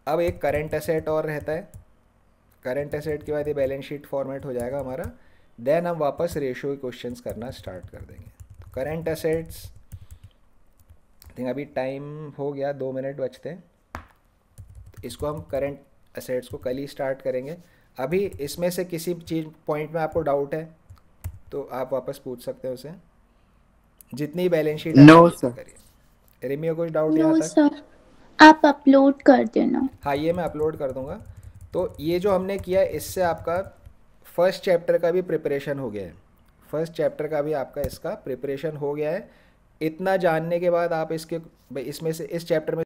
अब एक करेंट एसेट और रहता है, करेंट एसेट के बाद ये बैलेंस शीट फॉर्मेट हो जाएगा हमारा, देन हम वापस रेशियो के क्वेश्चंस करना स्टार्ट कर देंगे। तो करेंट एसेट्स, आई थिंक अभी टाइम हो गया, 2 मिनट बचते हैं, तो इसको हम करेंट एसेट्स को कल ही स्टार्ट करेंगे। अभी इसमें से किसी चीज़ पॉइंट में आपको डाउट है तो आप वापस पूछ सकते हो उसे, जितनी बैलेंस शीट नो सर। करिए। रिमी कुछ डाउट नो यहाँ तक? सर, आप अपलोड कर देना। हाँ, ये मैं अपलोड कर दूंगा। तो ये जो हमने किया है, इससे आपका फर्स्ट चैप्टर का भी प्रिपरेशन हो गया है, फर्स्ट चैप्टर का भी आपका इसका प्रिपरेशन हो गया है। इतना जानने के बाद आप इसके इसमें से इस चैप्टर में